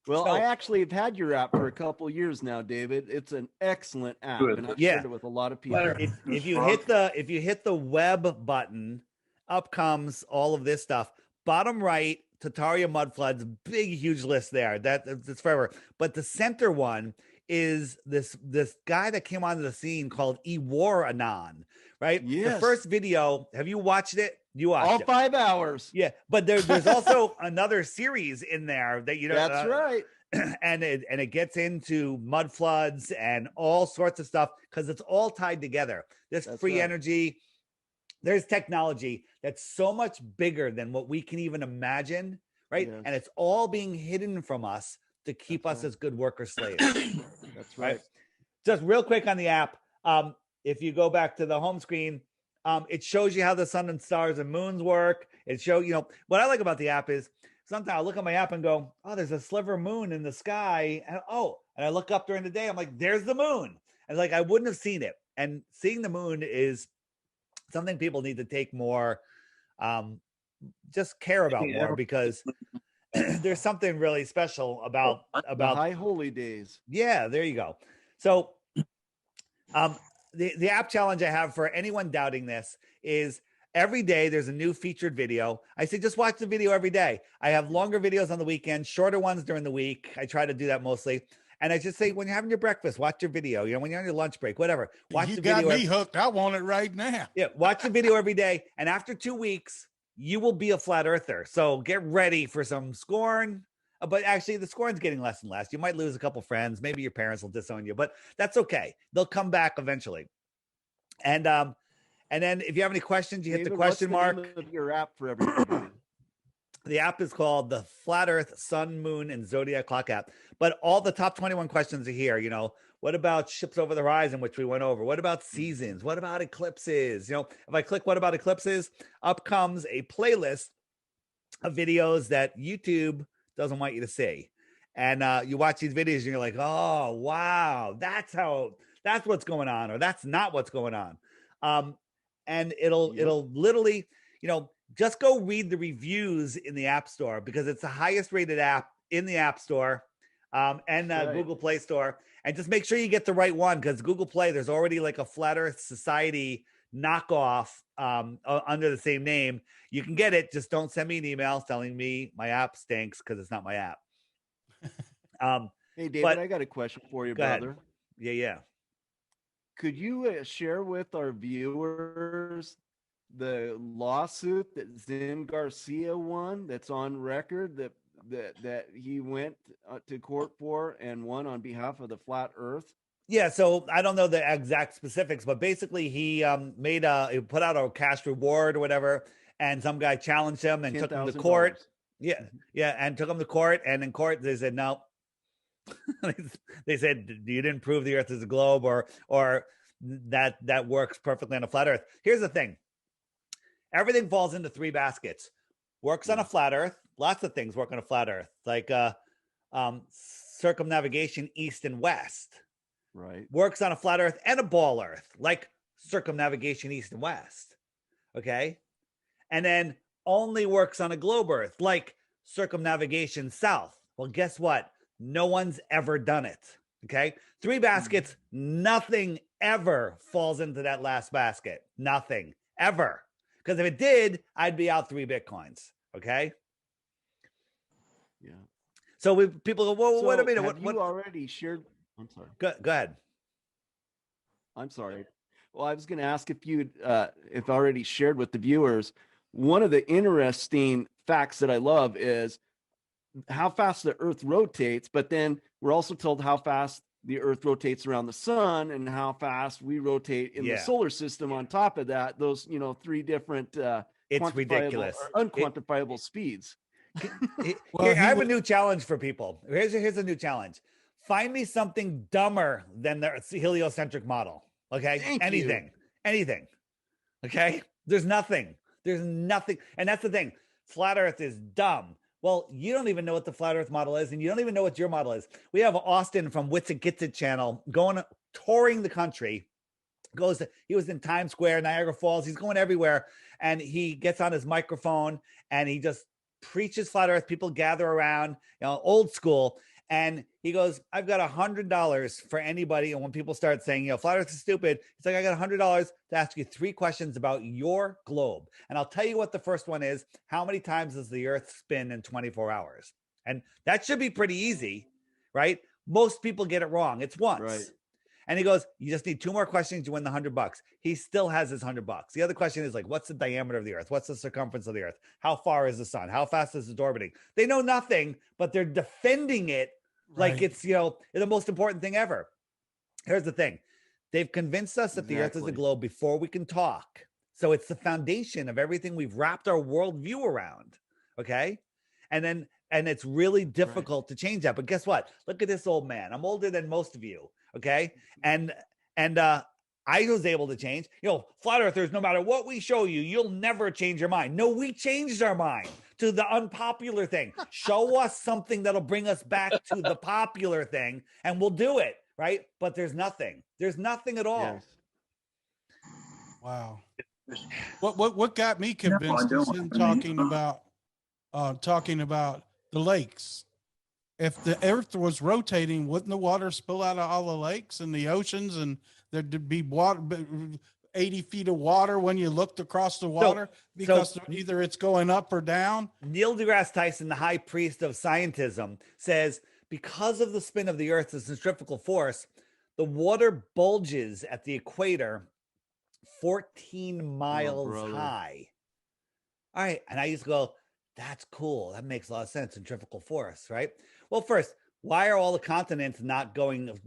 Well, I actually have had your app for a couple years now, David. It's an excellent app. And I've shared it with a lot of people. If you hit the web button, up comes all of this stuff. Bottom right, Tataria mud floods, big, huge list there. That's forever. But the center one is this guy that came onto the scene called Ewar Anon, right? Yes. The first video, have you watched it? You watched all 5 hours. Yeah, but there's also another series in there that That's right. And it gets into mud floods and all sorts of stuff because it's all tied together. There's free energy. There's technology that's so much bigger than what we can even imagine, right? Yes. And it's all being hidden from us to keep us as good worker slaves. That's right. Just real quick on the app. if you go back to the home screen, it shows you how the sun and stars and moons work. It shows, what I like about the app is sometimes I look at my app and go, oh, there's a sliver of moon in the sky. And I look up during the day. I'm like, there's the moon. And like, I wouldn't have seen it. And seeing the moon is something people need to take more, just care about more, because there's something really special about the high holy days. Yeah, there you go. So the app challenge I have for anyone doubting this is every day there's a new featured video. I say just watch the video every day. I have longer videos on the weekend, shorter ones during the week. I try to do that mostly. And I just say, when you're having your breakfast, watch your video. When you're on your lunch break, whatever. Watch the video. You got me hooked. I want it right now. Yeah, watch the video every day. And after 2 weeks, you will be a flat earther. So get ready for some scorn. But actually, the scorn's getting less and less. You might lose a couple friends. Maybe your parents will disown you, but that's okay. They'll come back eventually. And then if you have any questions, you hit the question mark. What's the name of your app for everybody? The app is called the Flat Earth Sun, Moon, and Zodiac Clock app. But all the top 21 questions are here. What about ships over the horizon, which we went over? What about seasons? What about eclipses? If I click what about eclipses, up comes a playlist of videos that YouTube doesn't want you to see. And you watch these videos and you're like, oh, wow, that's what's going on, or that's not what's going on. And it'll literally, just go read the reviews in the App Store, because it's the highest rated app in the App Store and Google Play Store. And just make sure you get the right one, because Google Play, there's already like a Flat Earth Society knockoff under the same name. You can get it. Just don't send me an email telling me my app stinks, because it's not my app. Hey, David, I got a question for you, brother. Ahead. Yeah. Could you share with our viewers the lawsuit that Zim Garcia won, that's on record, that he went to court for and won on behalf of the Flat Earth? Yeah, so I don't know the exact specifics, but basically he put out a cash reward or whatever, and some guy challenged him and took him to court. Yeah, and took him to court, and in court they said no. They said you didn't prove the Earth is a globe, or that works perfectly on a flat Earth. Here's the thing. Everything falls into three baskets. Works on a flat Earth. Lots of things work on a flat Earth, like circumnavigation east and west. Right. Works on a flat Earth and a ball Earth, like circumnavigation east and west. Okay. And then only works on a globe Earth, like circumnavigation south. Well, guess what? No one's ever done it. Okay. Three baskets, nothing ever falls into that last basket. Nothing ever. Because if it did, I'd be out 3 Bitcoins. Okay. Yeah. So people go, well, wait a minute. Have you already shared? I'm sorry. Go ahead. I'm sorry. Well, I was going to ask if you'd if already shared with the viewers. One of the interesting facts that I love is how fast the Earth rotates, but then we're also told how fast the Earth rotates around the sun and how fast we rotate in the solar system. On top of that, those 3 different it's ridiculous unquantifiable speeds. I have a new challenge for people. Here's a new challenge. Find me something dumber than the heliocentric model. Okay. Anything. Okay. There's nothing. And that's the thing. Flat Earth is dumb. Well, you don't even know what the Flat Earth model is, and you don't even know what your model is. We have Austin from Wits It Gets It channel touring the country. He was in Times Square, Niagara Falls. He's going everywhere, and he gets on his microphone and he just preaches Flat Earth. People gather around, old school. And he goes, I've got $100 for anybody. And when people start saying, Flat Earth is stupid, he's like, I got $100 to ask you 3 questions about your globe. And I'll tell you what the first one is. How many times does the Earth spin in 24 hours? And that should be pretty easy, right? Most people get it wrong. It's once. Right. And he goes, you just need 2 more questions to win the $100. He still has his $100. The other question is like, what's the diameter of the Earth? What's the circumference of the Earth? How far is the sun? How fast is it orbiting? They know nothing, but they're defending it like it's, the most important thing ever. Here's the thing. They've convinced us that the Earth is a globe before we can talk. So it's the foundation of everything we've wrapped our worldview around. Okay. And it's really difficult to change that. But guess what? Look at this old man. I'm older than most of you. Okay. And I I was able to change. Flat earthers, no matter what we show you, you'll never change your mind. No, we changed our mind to the unpopular thing. Show us something that'll bring us back to the popular thing, and we'll do it, right? But there's nothing. There's nothing at all. Yes. Wow. What got me convinced is him talking about the lakes. If the earth was rotating, wouldn't the water spill out of all the lakes and the oceans, and there'd be water, 80 feet of water when you looked across the water, because either it's going up or down? Neil deGrasse Tyson, the high priest of scientism, says because of the spin of the earth, the centrifugal force, the water bulges at the equator 14 miles high. All right. And I used to go, that's cool. That makes a lot of sense. Centrifugal force, right? Well, first, why are all the continents not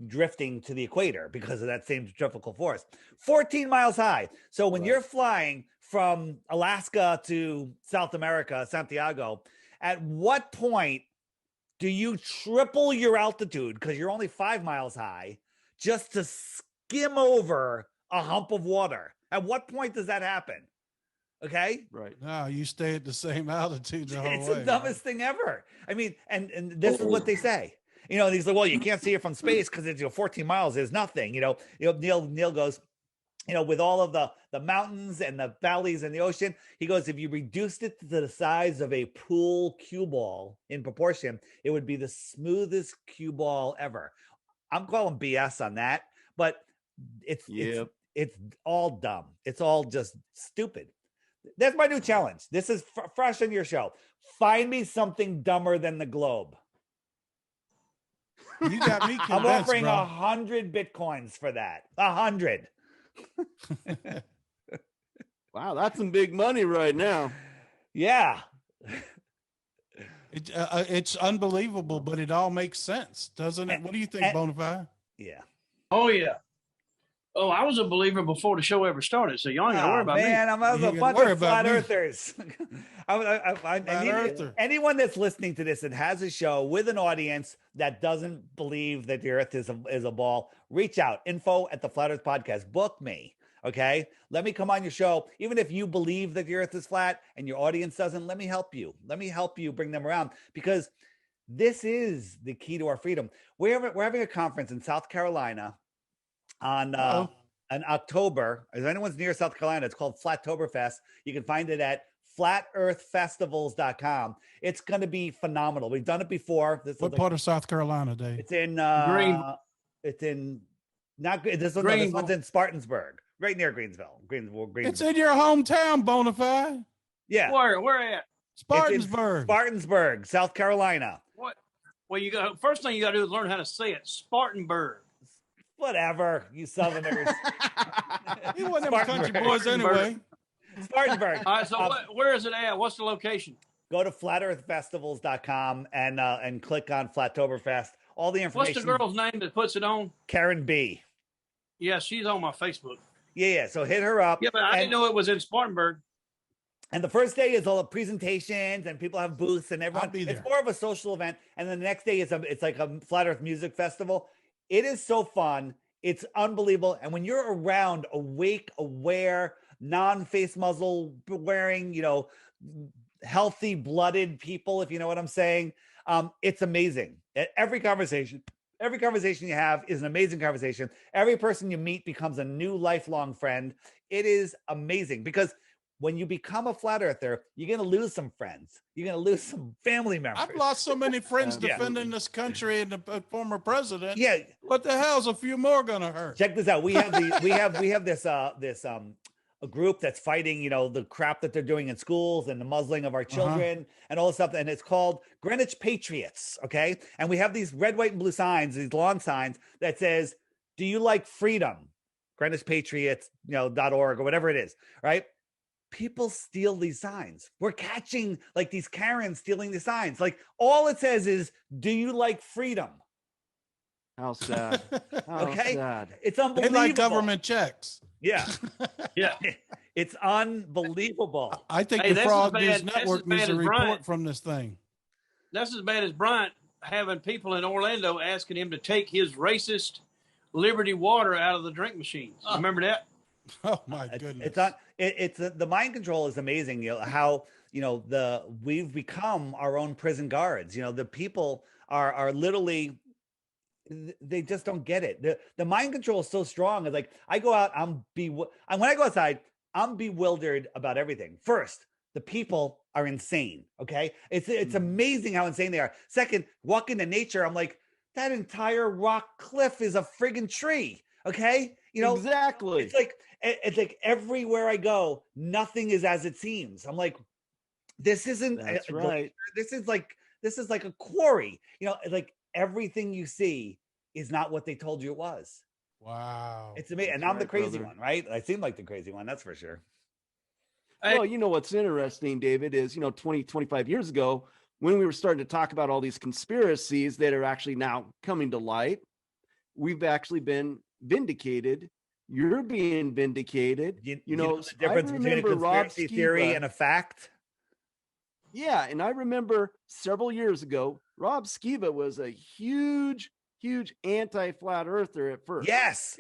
drifting to the equator? Because of that same centrifugal force. 14 miles high. So when you're flying from Alaska to South America, Santiago, at what point do you triple your altitude, because you're only 5 miles high, just to skim over a hump of water? At what point does that happen? Okay. Right. No, you stay at the same altitude the whole way. It's the dumbest thing ever. I mean, and this is what they say. He's like, well, you can't see it from space because it's 14 miles is nothing. Neil goes, with all of the mountains and the valleys and the ocean, he goes, if you reduced it to the size of a pool cue ball in proportion, it would be the smoothest cue ball ever. I'm calling BS on that, but it's all dumb. It's all just stupid. That's my new challenge. This is fresh on your show. Find me something dumber than the globe. You got me convinced, I'm offering bro. 100 Bitcoins for that. 100. Wow, that's some big money right now. Yeah. It's unbelievable, but it all makes sense, doesn't it? What do you think, Bonafide? Yeah. Oh, yeah. Oh, I was a believer before the show ever started, so y'all ain't got to worry about me. Man, I'm a bunch of flat earthers. Anyone that's listening to this and has a show with an audience that doesn't believe that the earth is a ball, reach out. Info at the Flat Earth Podcast. Book me. Okay. Let me come on your show. Even if you believe that the earth is flat and your audience doesn't, let me help you. Let me help you bring them around, because this is the key to our freedom. We're having a conference in South Carolina on October. If anyone's near South Carolina, it's called Flattoberfest. You can find it at flatearthfestivals.com. It's going to be phenomenal. We've done it before. What part of South Carolina, Dave? It's in This one's in Spartansburg, right near Greensville. It's in your hometown, Bonafide. Yeah. Where at? Spartansburg. Spartansburg, South Carolina. What? Well, first thing you got to do is learn how to say it. Spartanburg. Whatever, you Southerners. You want them country boys anyway. Spartanburg. All right, so where is it at? What's the location? Go to flatearthfestivals.com and click on Flattoberfest. All the information. What's the girl's name that puts it on? Karen B. Yeah, she's on my Facebook. Yeah. So hit her up. Yeah, but I didn't know it was in Spartanburg. And the first day is all the presentations and people have booths and everyone. I'll be there. It's more of a social event. And then the next day it's like a Flat Earth Music Festival. It is so fun. It's unbelievable. And when you're around awake, aware, non-face muzzle wearing, healthy blooded people, if you know what I'm saying, it's amazing. Every conversation you have is an amazing conversation. Every person you meet becomes a new lifelong friend. It is amazing, because when you become a flat earther, you're going to lose some friends. You're going to lose some family members. I've lost so many friends defending this country and the former president. Yeah. What the hell's a few more going to hurt? Check this out. We have this a group that's fighting, the crap that they're doing in schools and the muzzling of our children and all this stuff. And it's called Greenwich Patriots. Okay. And we have these red, white, and blue signs, these lawn signs that says, do you like freedom? Greenwich Patriots, .org or whatever it is. Right. People steal these signs. We're catching like these Karens stealing the signs. Like all it says is, do you like freedom? How sad. Sad. It's unbelievable. They like government checks. Yeah. Yeah. It's unbelievable. I think the Fraud News Network needs a report from this thing. That's as bad as Bryant having people in Orlando asking him to take his racist Liberty water out of the drink machines. Remember that? Oh my goodness. It's not, it's the mind control is amazing. You know, how, you know, we've become our own prison guards. You know, the people are literally, they just don't get it. The mind control is so strong. It's like, I go out, when I go outside, I'm bewildered about everything. First, the people are insane. Okay. It's amazing how insane they are. Second, walk into nature. I'm like, that entire rock cliff is a friggin' tree. Okay. You know, exactly. It's like everywhere I go, nothing is as it seems. I'm like, this isn't, that's right. This is like a quarry. You know, like everything you see is not what they told you it was. Wow. It's amazing. And I'm the crazy one, right? I seem like the crazy one. That's for sure. Well, you know, what's interesting, David, is, you know, 25 years ago, when we were starting to talk about all these conspiracies that are actually now coming to light, we've actually been vindicated. You're being vindicated. You know the difference between a conspiracy theory and a fact? Yeah. And I remember several years ago, Rob Skiba was a huge anti-flat earther at first. Yes.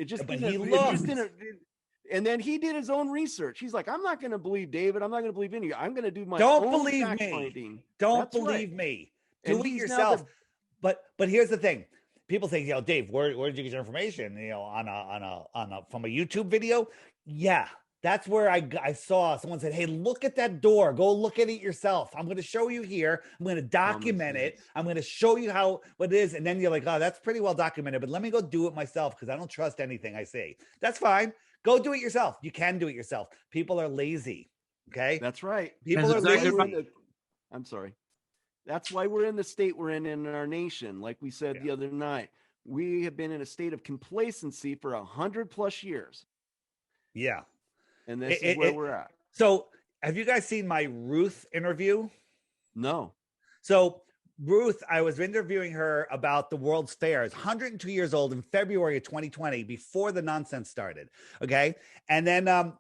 And then he did his own research. He's like, I'm not going to believe David. I'm not going to believe any. I'm going to do my own believe fact me. Finding. Don't That's believe right. me. Do it yourself. But here's the thing. People say, you know, Dave, where did you get your information? You know, from a YouTube video? Yeah. That's where I saw someone said, hey, look at that door. Go look at it yourself. I'm going to show you here. I'm going to document it. I'm going to show you what it is. And then you're like, oh, that's pretty well documented, but let me go do it myself because I don't trust anything I see. That's fine. Go do it yourself. You can do it yourself. People are lazy. Okay. That's right. People are lazy. I'm sorry. That's why we're in the state we're in our nation. Like we said the other night, we have been in a state of complacency for 100+ years. Yeah. And this is where we're at. So have you guys seen my Ruth interview? No. So Ruth, I was interviewing her about the World's Fairs, 102 years old in February of 2020, before the nonsense started. Okay. And then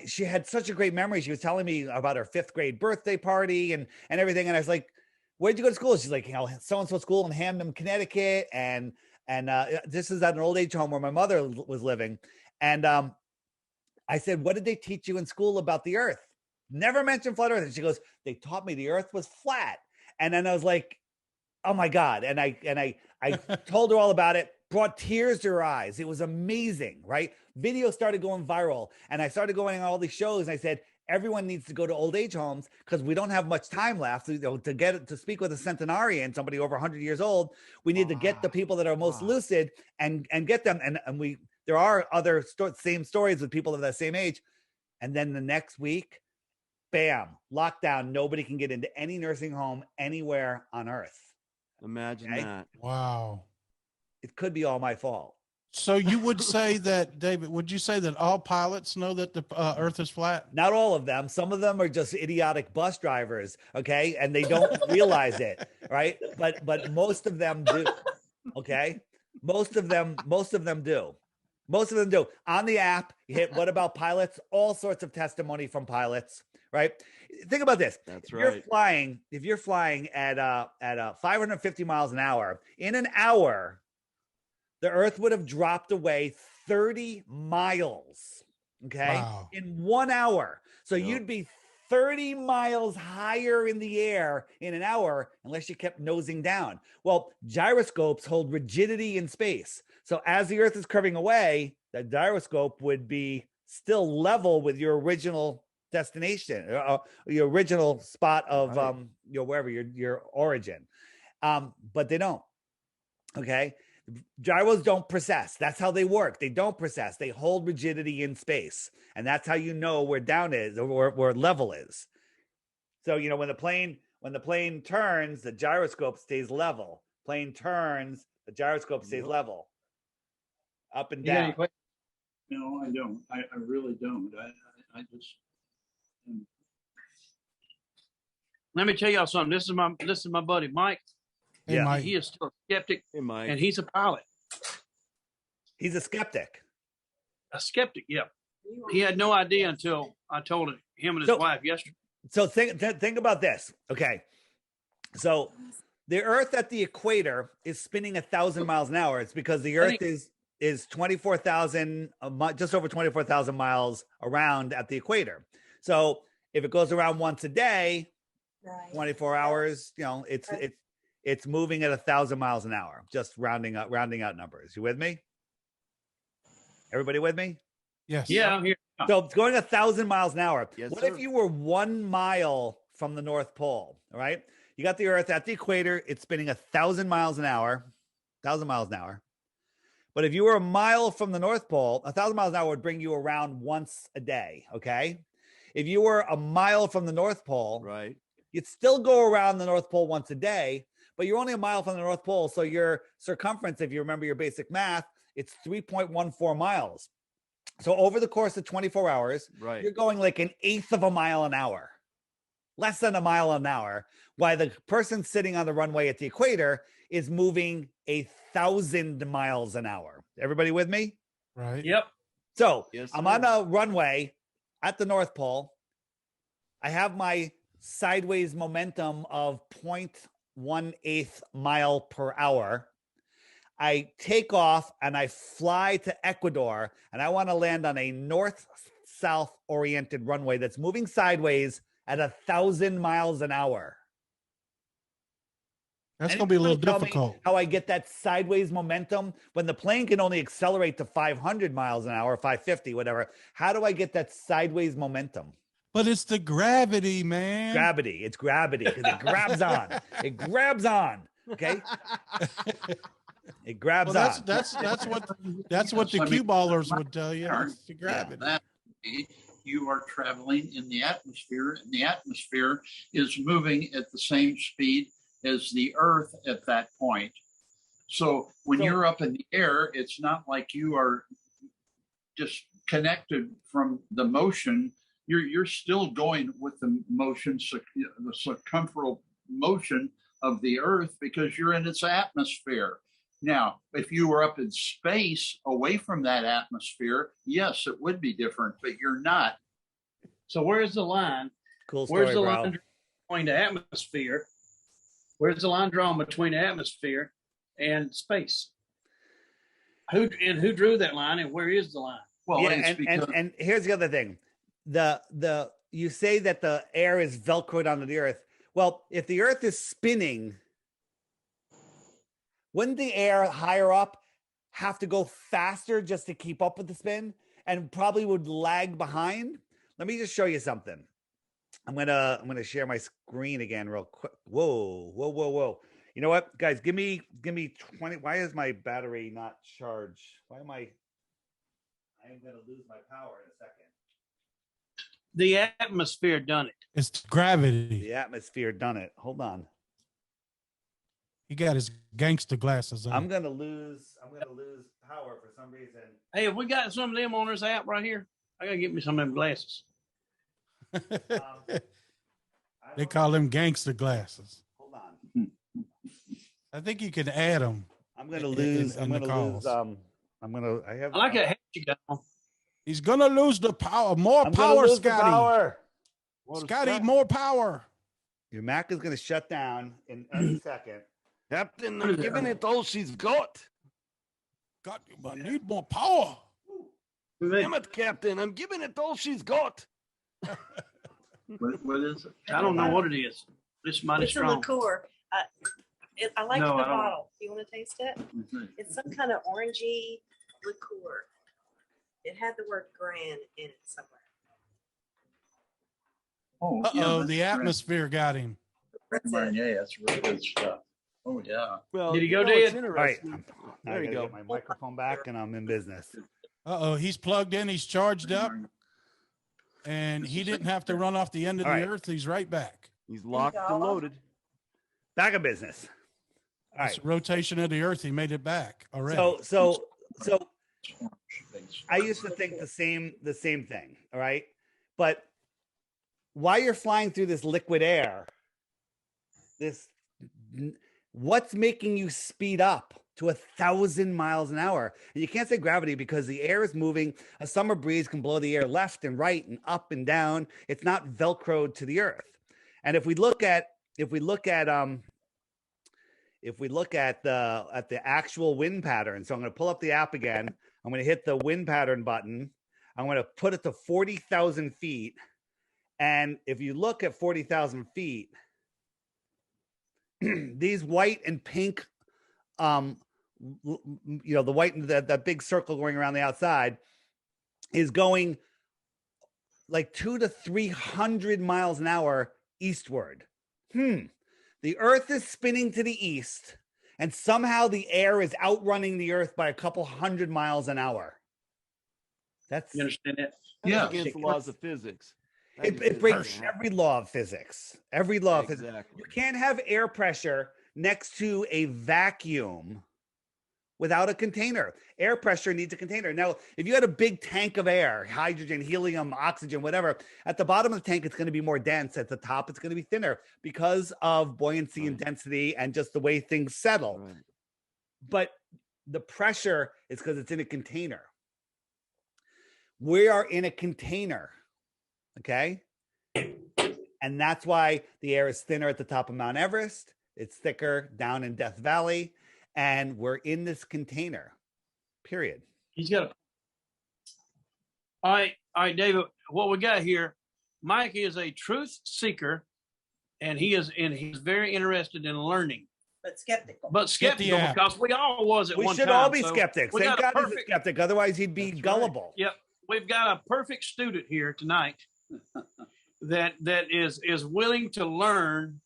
she had such a great memory. She was telling me about her 5th grade birthday party and everything. And I was like, where'd you go to school? She's like, you know, so-and-so school in Hamden, Connecticut. And this is at an old age home where my mother was living. And I said, what did they teach you in school about the earth? Never mentioned flat earth. And she goes, they taught me the earth was flat. And then I was like, oh my God. And I told her all about it, brought tears to her eyes. It was amazing, right? Video started going viral. And I started going on all these shows. And I said, everyone needs to go to old age homes because we don't have much time left to speak with a centenarian, somebody over 100 years old. We need to get the people that are most lucid and get them. And there are other same stories with people of that same age. And then the next week, bam, lockdown. Nobody can get into any nursing home anywhere on earth. Imagine that. Wow. It could be all my fault. So you would say that, David, would you say that all pilots know that the earth is flat? Not all of them. Some of them are just idiotic bus drivers. Okay. And they don't realize it. Right. But most of them do. Okay. Most of them do. Most of them do. On the app, you hit what about pilots? All sorts of testimony from pilots, right? Think about this. That's right. If you're flying at 550 miles an hour, in an hour, the earth would have dropped away 30 miles. Okay. Wow. In 1 hour. So you'd be 30 miles higher in the air in an hour unless you kept nosing down. Well, gyroscopes hold rigidity in space. So as the earth is curving away, the gyroscope would be still level with your original destination, your original spot of wherever your origin. But they don't. Okay. Gyros don't precess. That's how they work. They don't precess. They hold rigidity in space. And that's how you know where down is or where level is. So, you know, when the plane turns, the gyroscope stays level. Plane turns, the gyroscope stays level. Up and down. No, I don't. I really don't. I just. Let me tell y'all something. This is my buddy Mike. Hey, Mike. He is still a skeptic, Mike. And he's a pilot. He's a skeptic. A skeptic, yeah. He had no idea until I told him and his wife yesterday. So think about this. Okay. So the Earth at the equator is spinning 1,000 miles an hour. It's because the Earth is 24,000, just over 24,000 miles around at the equator. So if it goes around once a day, 24 hours, it's moving at 1,000 miles an hour, just rounding out numbers. You with me? Everybody with me? Yes. Yeah, I'm here. So it's going 1,000 miles an hour. Yes, What sir. if you were 1 mile from the North Pole? All right. You got the Earth at the equator. It's spinning 1,000 miles an hour, 1,000 miles an hour. But if you were a mile from the North Pole, 1,000 miles an hour would bring you around once a day. Okay. If you were a mile from the North Pole, Right. you'd still go around the North Pole once a day, but you're only a mile from the North Pole. So your circumference, if you remember your basic math, it's 3.14 miles. So over the course of 24 hours, Right. you're going like an eighth of a mile an hour, less than a mile an hour, while the person sitting on the runway at the equator is moving 1,000 miles an hour. Everybody with me? Right. Yep. So Yes, I'm sir. on a runway at the North Pole. I have my sideways momentum of 0.18 mile per hour. I take off and I fly to Ecuador, and I want to land on a north-south oriented runway that's moving sideways at 1,000 miles an hour. That's going to be a little Anybody tell me difficult. how I get that sideways momentum when the plane can only accelerate to 500 miles an hour, 550, whatever. How do I get that sideways momentum? But it's the gravity, man. Gravity. It's gravity because it grabs on. It grabs on. Okay. It grabs Well, on. that's what the cue ballers would tell you. It's the gravity. Yeah, you are traveling in the atmosphere, and the atmosphere is moving at the same speed as the Earth at that point. So when you're up in the air, it's not like you are disconnected from the motion. You're still going with the motion, the circumferential motion of the Earth, because you're in its atmosphere. Now, if you were up in space away from that atmosphere, yes, it would be different, but you're not. So where's the line? Cool story, Where's the bro. line between the atmosphere? Where's the line drawn between the atmosphere and space? Who drew that line, and where is the line? Well, Yeah, it's because and here's the other thing. The you say that the air is velcroed onto the Earth. Well, if the Earth is spinning, wouldn't the air higher up have to go faster just to keep up with the spin, and probably would lag behind? Let me just show you something. I'm gonna share my screen again real quick. Whoa. You know what, guys? Give me 20. Why is my battery not charged? Why am I am gonna lose my power in a second. The atmosphere done it. It's gravity. The atmosphere done it. Hold on. He got his gangster glasses on. I'm gonna lose power for some reason. Hey, if we got some of them on this app right here, I gotta get me some of them glasses. They call them gangster glasses. Hold on. I think you can add them. I'm gonna lose. in the calls. I like that hat you got on. He's gonna lose the power. More I'm gonna power, lose the Scotty. power. Scotty, more power. Your Mac is gonna shut down in any second. Captain, I'm giving it all she's got. God, I need more power. Damn it, Captain, I'm giving it all she's got. what is it? I don't know what it is. It's mighty It's a strong. liqueur. I like No, the I don't. bottle. Do you want to taste it? It's some kind of orangey liqueur. It had the word "gran" in it somewhere. Oh, Uh-oh, that's the great. atmosphere got him. Yeah, that's really good stuff. Oh yeah. Well, Did he go it's dead? All right, interesting. I There you gotta go. get my microphone back, and I'm in business. Uh-oh, he's plugged in. He's charged up. And he didn't have to run off the end of All the right. earth. He's right back. He's locked go. and loaded. Back in business. All It's right. a rotation of the earth. He made it back already. So I used to think the same thing. All right, but while you're flying through this liquid air, what's making you speed up to 1,000 miles an hour? And you can't say gravity because the air is moving. A summer breeze can blow the air left and right and up and down. It's not velcroed to the earth. And if we look at if we look at the actual wind pattern, so I'm going to pull up the app again. I'm going to hit the wind pattern button. I'm going to put it to 40,000 feet. And if you look at 40,000 feet, these white and pink, the white, that big circle going around the outside is going like 200 to 300 miles an hour eastward. The Earth is spinning to the east, and somehow the air is outrunning the Earth by a couple hundred miles an hour. You understand that? Yeah. Against the laws of physics. It breaks every law of physics. Every law of physics. You can't have air pressure next to a vacuum without a container. Air pressure needs a container. Now, if you had a big tank of air, hydrogen, helium, oxygen, whatever, at the bottom of the tank, it's going to be more dense. At the top, it's going to be thinner because of buoyancy and density and just the way things settle. Right. But the pressure is because it's in a container. We are in a container. Okay. And that's why the air is thinner at the top of Mount Everest. It's thicker down in Death Valley. And we're in this container, period. He's got a. All right, David, what we got here, Mike is a truth seeker, and he's very interested in learning. But skeptical. But skeptical because we all was at one time. We should all be skeptics. Thank God he's a perfect, skeptic. Otherwise, he'd be gullible. Yep. We've got a perfect student here tonight that is willing to learn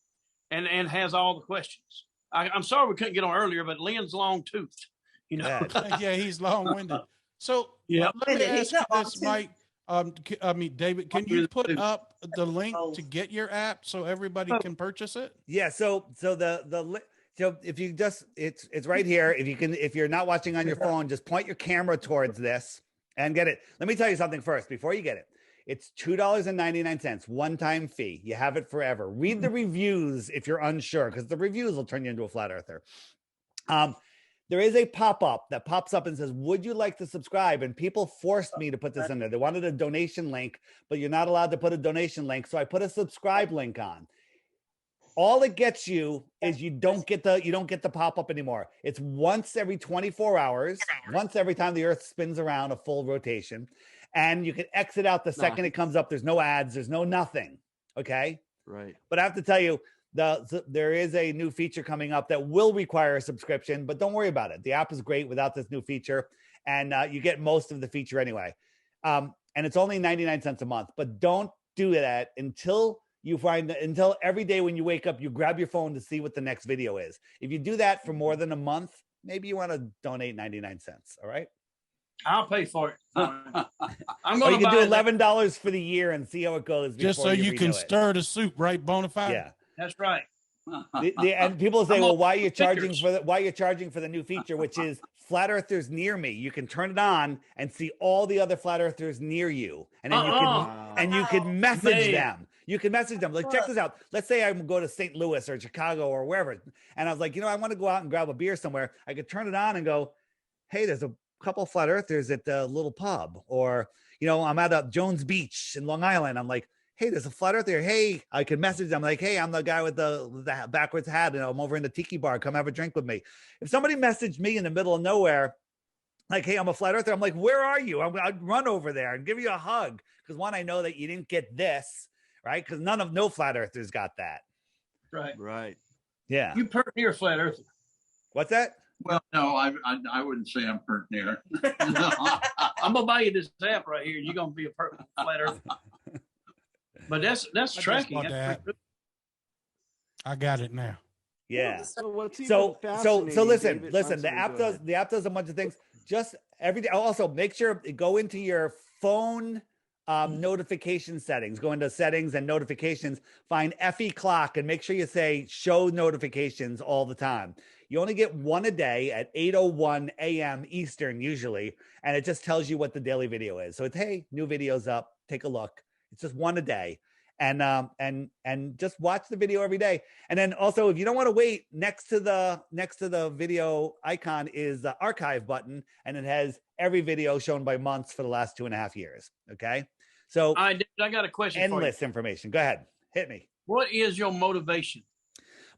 and has all the questions. I'm sorry we couldn't get on earlier, but Lynn's long-toothed, you know. Yeah, he's long-winded. So yeah, let me ask you this, Mike. David, can you put up the link to get your app so everybody can purchase it? Yeah. So if you just, it's right here. If you're not watching on your phone, just point your camera towards this and get it. Let me tell you something first before you get it. It's $2.99, one-time fee. You have it forever. Read the reviews if you're unsure, because the reviews will turn you into a flat earther. There is a pop-up that pops up and says, would you like to subscribe? And people forced me to put this in there. They wanted a donation link, but you're not allowed to put a donation link. So I put a subscribe link on. All it gets you is you don't get the pop-up anymore. It's once every 24 hours, once every time the Earth spins around a full rotation. And you can exit out the second it comes up. There's no ads. There's no nothing. Okay. Right. But I have to tell you, there is a new feature coming up that will require a subscription, but don't worry about it. The app is great without this new feature, and you get most of the feature anyway. And it's only 99 cents a month, but don't do that until every day when you wake up, you grab your phone to see what the next video is. If you do that for more than a month, maybe you want to donate 99 cents. All right. I'll pay for it. I'm or going you to can do $11 for the year and see how it goes. Just so you can stir the soup, right? Bonafide. Yeah, that's right. And people say, well, why are you charging for the new feature, which is flat earthers near me? You can turn it on and see all the other flat earthers near you, and then you can message them. You can message them like, check this out. Let's say I go to St. Louis or Chicago or wherever, and I was like, I want to go out and grab a beer somewhere. I could turn it on and go, hey, there's a couple of flat earthers at the little pub, or I'm at Jones Beach in Long Island. I'm like, hey, there's a flat earther. Hey, I could message them like, hey, I'm the guy with the backwards hat, and I'm over in the tiki bar. Come have a drink with me. If somebody messaged me in the middle of nowhere, like, hey, I'm a flat earther, I'm like, where are you? I'd run over there and give you a hug, because one, I know that you didn't get this, right? Because no flat earthers got that. Right. Yeah. You pert near flat earther. What's that? Well, no, I wouldn't say I'm pert near. I'm gonna buy you this app right here. You're gonna be a flat earther. But that's tracking. I got it now. Yeah. So listen. David, The app does a bunch of things. Just every day. Also, make sure go into your phone notification settings. Go into settings and notifications. Find FE clock and make sure you say show notifications all the time. You only get one a day at 8:01 a.m. Eastern usually, and it just tells you what the daily video is. So it's, hey, new video's up. Take a look. It's just one a day, and just watch the video every day. And then also, if you don't want to wait, next to the video icon is the archive button, and it has every video shown by months for the last 2.5 years. Okay, so I got a question. Endless information. Go ahead, hit me. What is your motivation?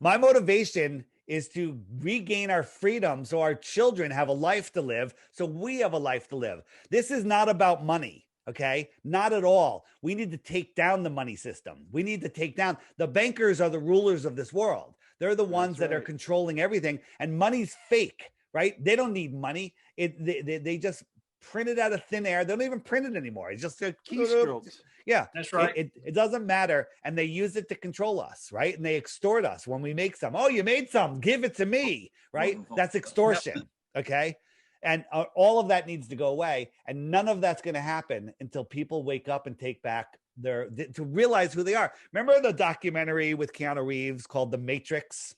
My motivation is to regain our freedom so our children have a life to live, so we have a life to live. This is not about money, okay? Not at all. We need to take down the money system. We need to take down the bankers are the rulers of this world. They're the ones that are controlling everything, and money's fake, right? They don't need money. They just print it out of thin air. They don't even print it anymore. It's just a keystrokes. Yeah, That's right. It doesn't matter. And they use it to control us, right? And they extort us when we make some. Oh, you made some, give it to me, right? That's extortion, okay? And all of that needs to go away. And none of that's going to happen until people wake up and take back to realize who they are. Remember the documentary with Keanu Reeves called The Matrix?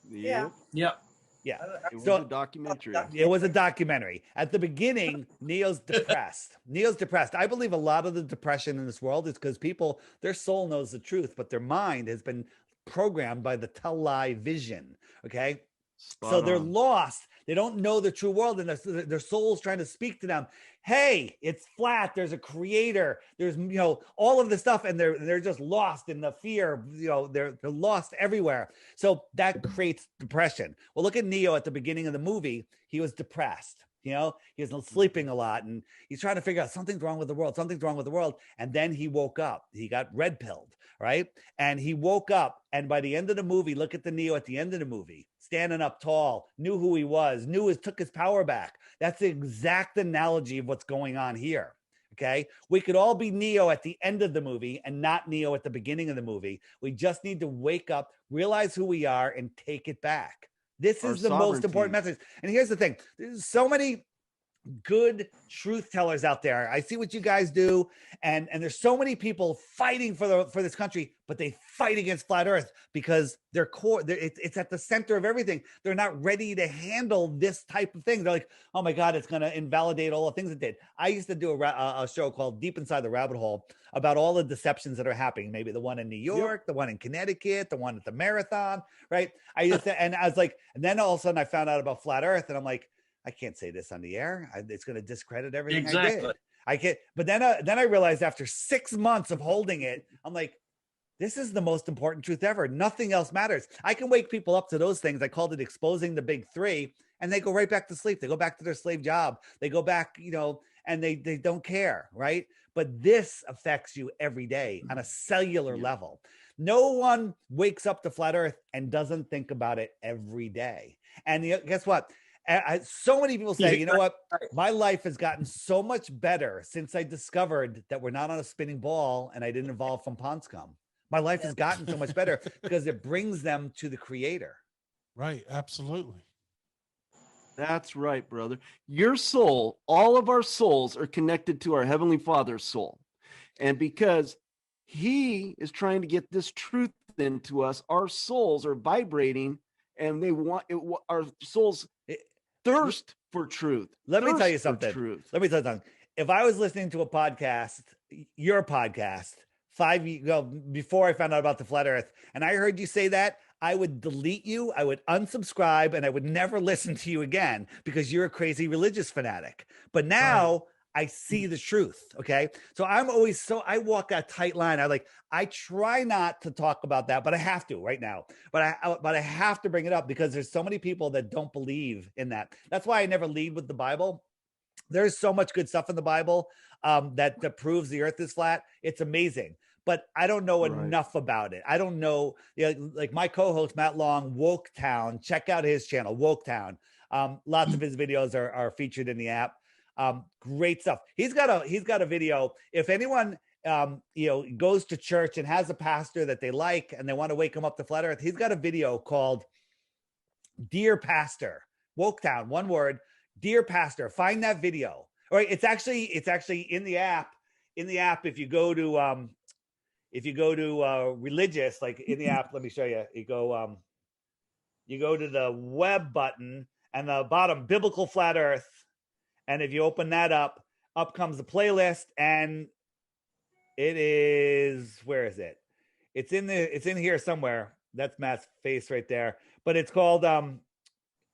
Yeah. Yep. Yeah. It was a documentary. It was a documentary. At the beginning, Neo's depressed. Neo's depressed. I believe a lot of the depression in this world is because people, their soul knows the truth, but their mind has been programmed by the television. Okay. So they're lost. They don't know the true world, and their soul's trying to speak to them. Hey, it's flat. There's a creator. There's, all of this stuff, and they're just lost in the fear. They're lost everywhere. So that creates depression. Well, look at Neo at the beginning of the movie. He was depressed. He was sleeping a lot, and he's trying to figure out something's wrong with the world. Something's wrong with the world. And then he woke up. He got red pilled, right? And he woke up. And by the end of the movie, look at the Neo at the end of the movie, standing up tall, knew who he was, took his power back. That's the exact analogy of what's going on here. Okay. We could all be Neo at the end of the movie and not Neo at the beginning of the movie. We just need to wake up, realize who we are, and take it back. This is the most important message. And here's the thing. There's so many good truth tellers out there. I see what you guys do. And there's so many people fighting for this country, but they fight against flat earth because their core, it's at the center of everything. They're not ready to handle this type of thing. They're like, oh my God, it's going to invalidate all the things it did. I used to do a show called Deep Inside the Rabbit Hole about all the deceptions that are happening. Maybe the one in New York, the one in Connecticut, the one at the marathon, right? And I was like, and then all of a sudden I found out about flat earth, and I'm like, I can't say this on the air. It's going to discredit everything I did. I can't. But then I realized after 6 months of holding it, I'm like, this is the most important truth ever. Nothing else matters. I can wake people up to those things. I called it exposing the big three, and they go right back to sleep. They go back to their slave job. They go back, and they don't care, right? But this affects you every day on a cellular level. No one wakes up to flat earth and doesn't think about it every day. And guess what? So many people say, you know what? My life has gotten so much better since I discovered that we're not on a spinning ball and I didn't evolve from pond scum. My life has gotten so much better because it brings them to the creator. Right. Absolutely. That's right, brother. Your soul, all of our souls are connected to our Heavenly Father's soul. And because He is trying to get this truth into us, our souls are vibrating, and they want it, our souls thirst for truth. Let me tell you something. If I was listening to a podcast, your podcast, 5 years ago, before I found out about the flat earth, and I heard you say that, I would delete you, I would unsubscribe, and I would never listen to you again because you're a crazy religious fanatic. But now I see the truth. Okay. So I walk that tight line. I try not to talk about that, but I have to right now. But I have to bring it up because there's so many people that don't believe in that. That's why I never lead with the Bible. There's so much good stuff in the Bible that proves the earth is flat. It's amazing. But I don't know enough about it. I don't know, like my co-host, Matt Long, Woketown, check out his channel, Woketown. Lots of his videos are featured in the app. Great stuff. He's got a video. If anyone, goes to church and has a pastor that they like and they want to wake him up to flat earth, he's got a video called Dear Pastor, Woketown, one word, Dear Pastor. Find that video. All right. It's actually in the app. If you go to religious, like in the app, let me show you. You go to the web button and the bottom, biblical flat earth. And if you open that up comes the playlist, and it is, where is it? It's in here somewhere. That's Matt's face right there. But it's called,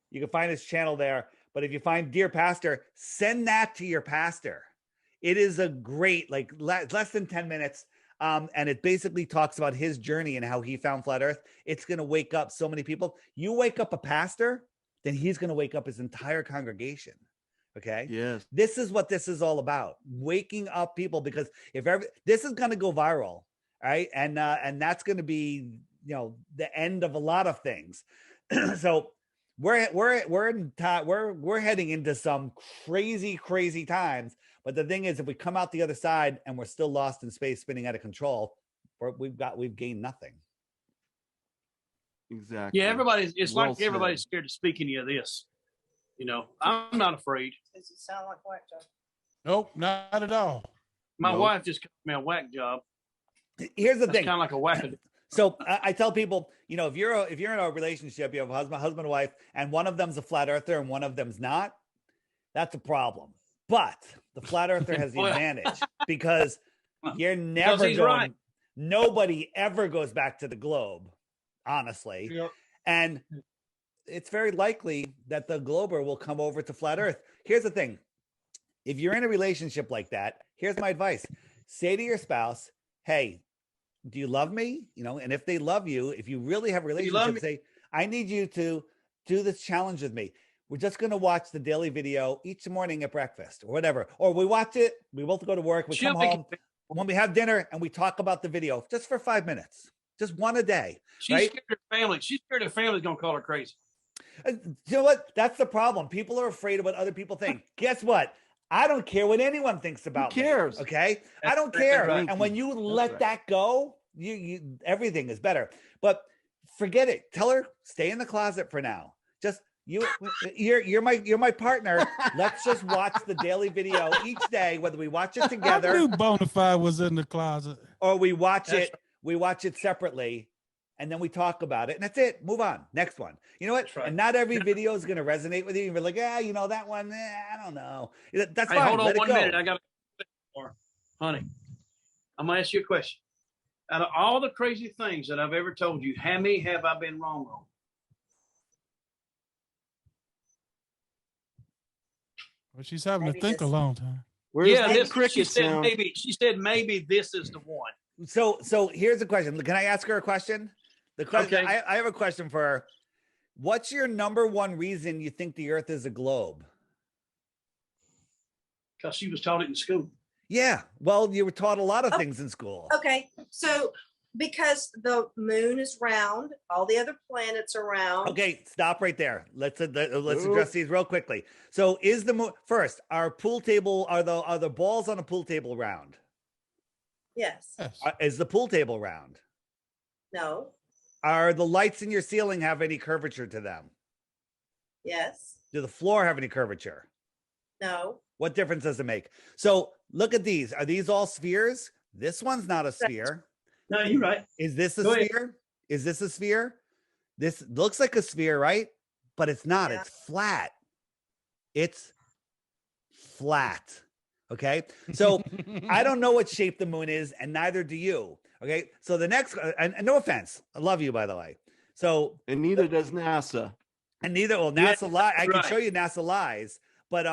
you can find his channel there. But if you find Dear Pastor, send that to your pastor. It is a great, less than 10 minutes. And it basically talks about his journey and how he found flat earth. It's going to wake up so many people. You wake up a pastor, then he's going to wake up his entire congregation. Okay. Yes. This is what this is all about. Waking up people, because this is going to go viral. Right. And that's going to be, the end of a lot of things. So we're heading into some crazy times. But the thing is, if we come out the other side and we're still lost in space, spinning out of control, we've gained nothing. Exactly. Yeah, everybody's scared to speak any of this. I'm not afraid. Does it sound like whack job? Nope, not at all. My wife just called me a whack job. Here's the That's thing. kind of like a whack. So I tell people, if you're in a relationship, you have a husband and wife, and one of them's a flat earther and one of them's not, that's a problem. But the flat earther has the advantage because you're never going. Right. Nobody ever goes back to the globe, honestly. Yep. And it's very likely that the glober will come over to flat earth. Here's the thing. If you're in a relationship like that, here's my advice. Say to your spouse, hey, do you love me? And if they love you, if you really have a relationship, say, I need you to do this challenge with me. We're just going to watch the daily video each morning at breakfast or whatever. Or we watch it. We both go to work. We come home. When we have dinner and we talk about the video just for 5 minutes, just one a day. She's scared her family. She's scared her family's going to call her crazy. You know what? That's the problem. People are afraid of what other people think. Guess what? I don't care what anyone thinks about me. Who cares? Okay. I don't care. Right. And when you let that go, you everything is better. But forget it. Tell her, stay in the closet for now. Just you're my partner. Let's just watch the daily video each day, whether we watch it together. I knew Bonafide was in the closet. Or we watch it separately, and then we talk about it, and that's it. Move on. Next one. You know what? Right. And not every video is going to resonate with you. You're like, that one, I don't know. That's fine. Hold on Let 1 it go. minute. I got more. Honey, I'm going to ask you a question. Out of all the crazy things that I've ever told you, how many have I been wrong on? Well, she's having to think a long time. She said maybe this is the one. So here's the question. Can I ask her a question? The question. Okay. I have a question for her. What's your number one reason you think the Earth is a globe? Because she was taught it in school. Yeah. Well, you were taught a lot of things in school. Okay. So because the moon is round, all the other planets are round. Okay, stop right there. Let's address these real quickly. So is the moon first? Are the balls on a pool table round? Yes. Is the pool table round? No. Are the lights in your ceiling have any curvature to them? Yes. Do the floor have any curvature? No. What difference does it make? So look at these. Are these all spheres? This one's not a sphere. No, you're right. Is this a sphere? Is this a sphere? This looks like a sphere, right? But it's not. Yeah. It's flat. It's flat. Okay. So I don't know what shape the moon is, and neither do you. Okay. So the next, and no offense, I love you, by the way. So, and neither does NASA. And neither, well, NASA lies. I can show you NASA lies, but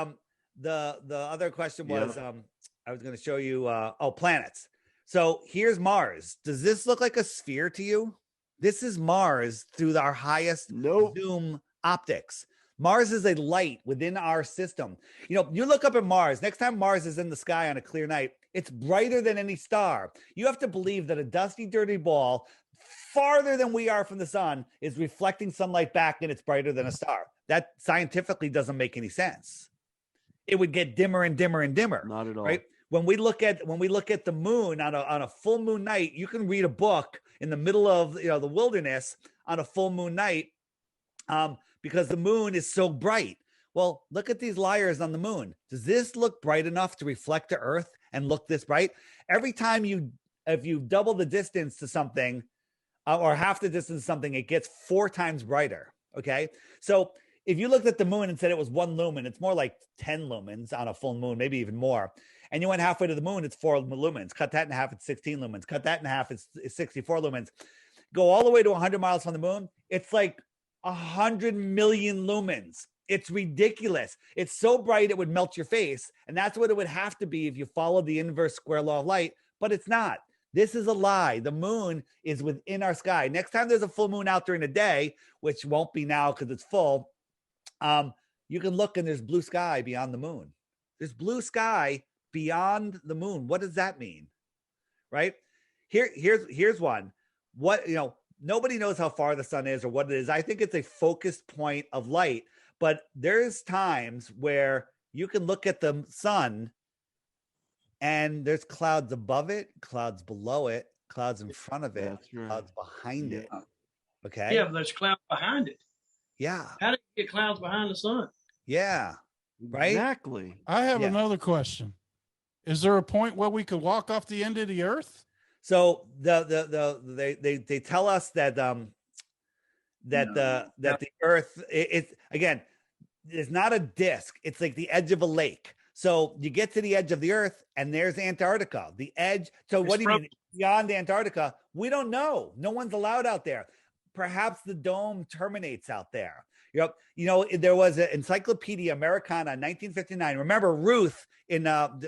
the other question was, I was going to show you, planets. So here's Mars. Does this look like a sphere to you? This is Mars through our highest zoom optics. Mars is a light within our system. You look up at Mars. Next time Mars is in the sky on a clear night, it's brighter than any star. You have to believe that a dusty, dirty ball farther than we are from the sun is reflecting sunlight back, and it's brighter than a star. That scientifically doesn't make any sense. It would get dimmer and dimmer and dimmer. Not at all. Right? When we look at the moon on a full moon night, you can read a book in the middle of the wilderness on a full moon night, because the moon is so bright. Well, look at these liars on the moon. Does this look bright enough to reflect to Earth and look this bright? Every time if you double the distance to something, or half the distance to something, it gets 4 times brighter. Okay, so if you looked at the moon and said it was 1 lumen, it's more like 10 lumens on a full moon, maybe even more. And you went halfway to the moon, it's 4 lumens. Cut that in half, it's 16 lumens. Cut that in half, it's 64 lumens. Go all the way to 100 miles from the moon, it's like 100 million lumens. It's ridiculous. It's so bright it would melt your face. And that's what it would have to be if you followed the inverse square law of light, but it's not. This is a lie. The moon is within our sky. Next time there's a full moon out during the day, which won't be now because it's full, you can look and there's blue sky beyond the moon. There's blue sky beyond the moon. What does that mean? Right? Here's one. What, nobody knows how far the sun is or what it is. I think it's a focused point of light, but there's times where you can look at the sun and there's clouds above it, clouds below it, clouds in front of it, clouds behind it. Okay. Yeah, but there's clouds behind it. Yeah. How do you get clouds behind the sun? Yeah. Right. Exactly. I have another question. Is there a point where we could walk off the end of the earth? So they tell us that the earth, it's again, it's not a disc. It's like the edge of a lake. So you get to the edge of the earth and there's Antarctica, the edge. So what do you mean beyond Antarctica? We don't know. No one's allowed out there. Perhaps the dome terminates out there. There was an Encyclopedia Americana in 1959. Remember Ruth did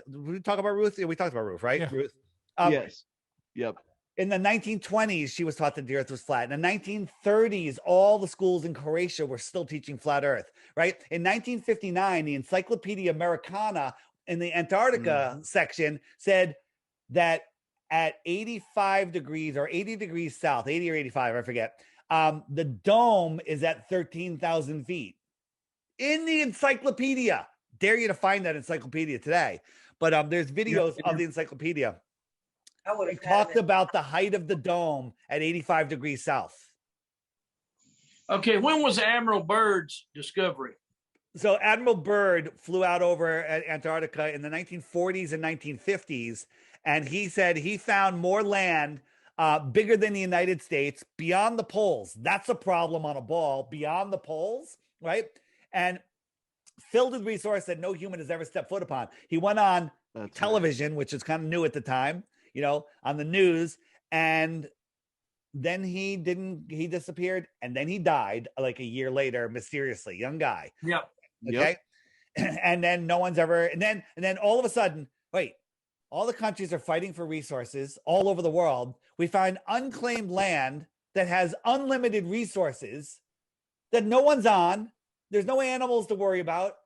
we talk about Ruth? Yeah, we talked about Ruth, right? Yeah. Ruth. Yes. Yep. In the 1920s, she was taught that the earth was flat. In the 1930s, all the schools in Croatia were still teaching flat earth, right? In 1959, the Encyclopedia Americana in the Antarctica section said that at 85 degrees or 80 degrees south, 80 or 85, I forget, the dome is at 13,000 feet. In the encyclopedia. Dare you to find that encyclopedia today. But there's videos of the encyclopedia. We talked about the height of the dome at 85 degrees south. Okay, when was Admiral Byrd's discovery? So Admiral Byrd flew out over at Antarctica in the 1940s and 1950s, and he said he found more land bigger than the United States beyond the poles. That's a problem on a ball, beyond the poles, right? And filled with resource that no human has ever stepped foot upon. He went on television, which is kind of new at the time, on the news, and then he disappeared, and then he died like a year later, mysteriously, young guy. Yep. Okay. Yep. And then no one's ever, and then all of a sudden, all the countries are fighting for resources all over the world. We find unclaimed land that has unlimited resources that no one's on. There's no animals to worry about.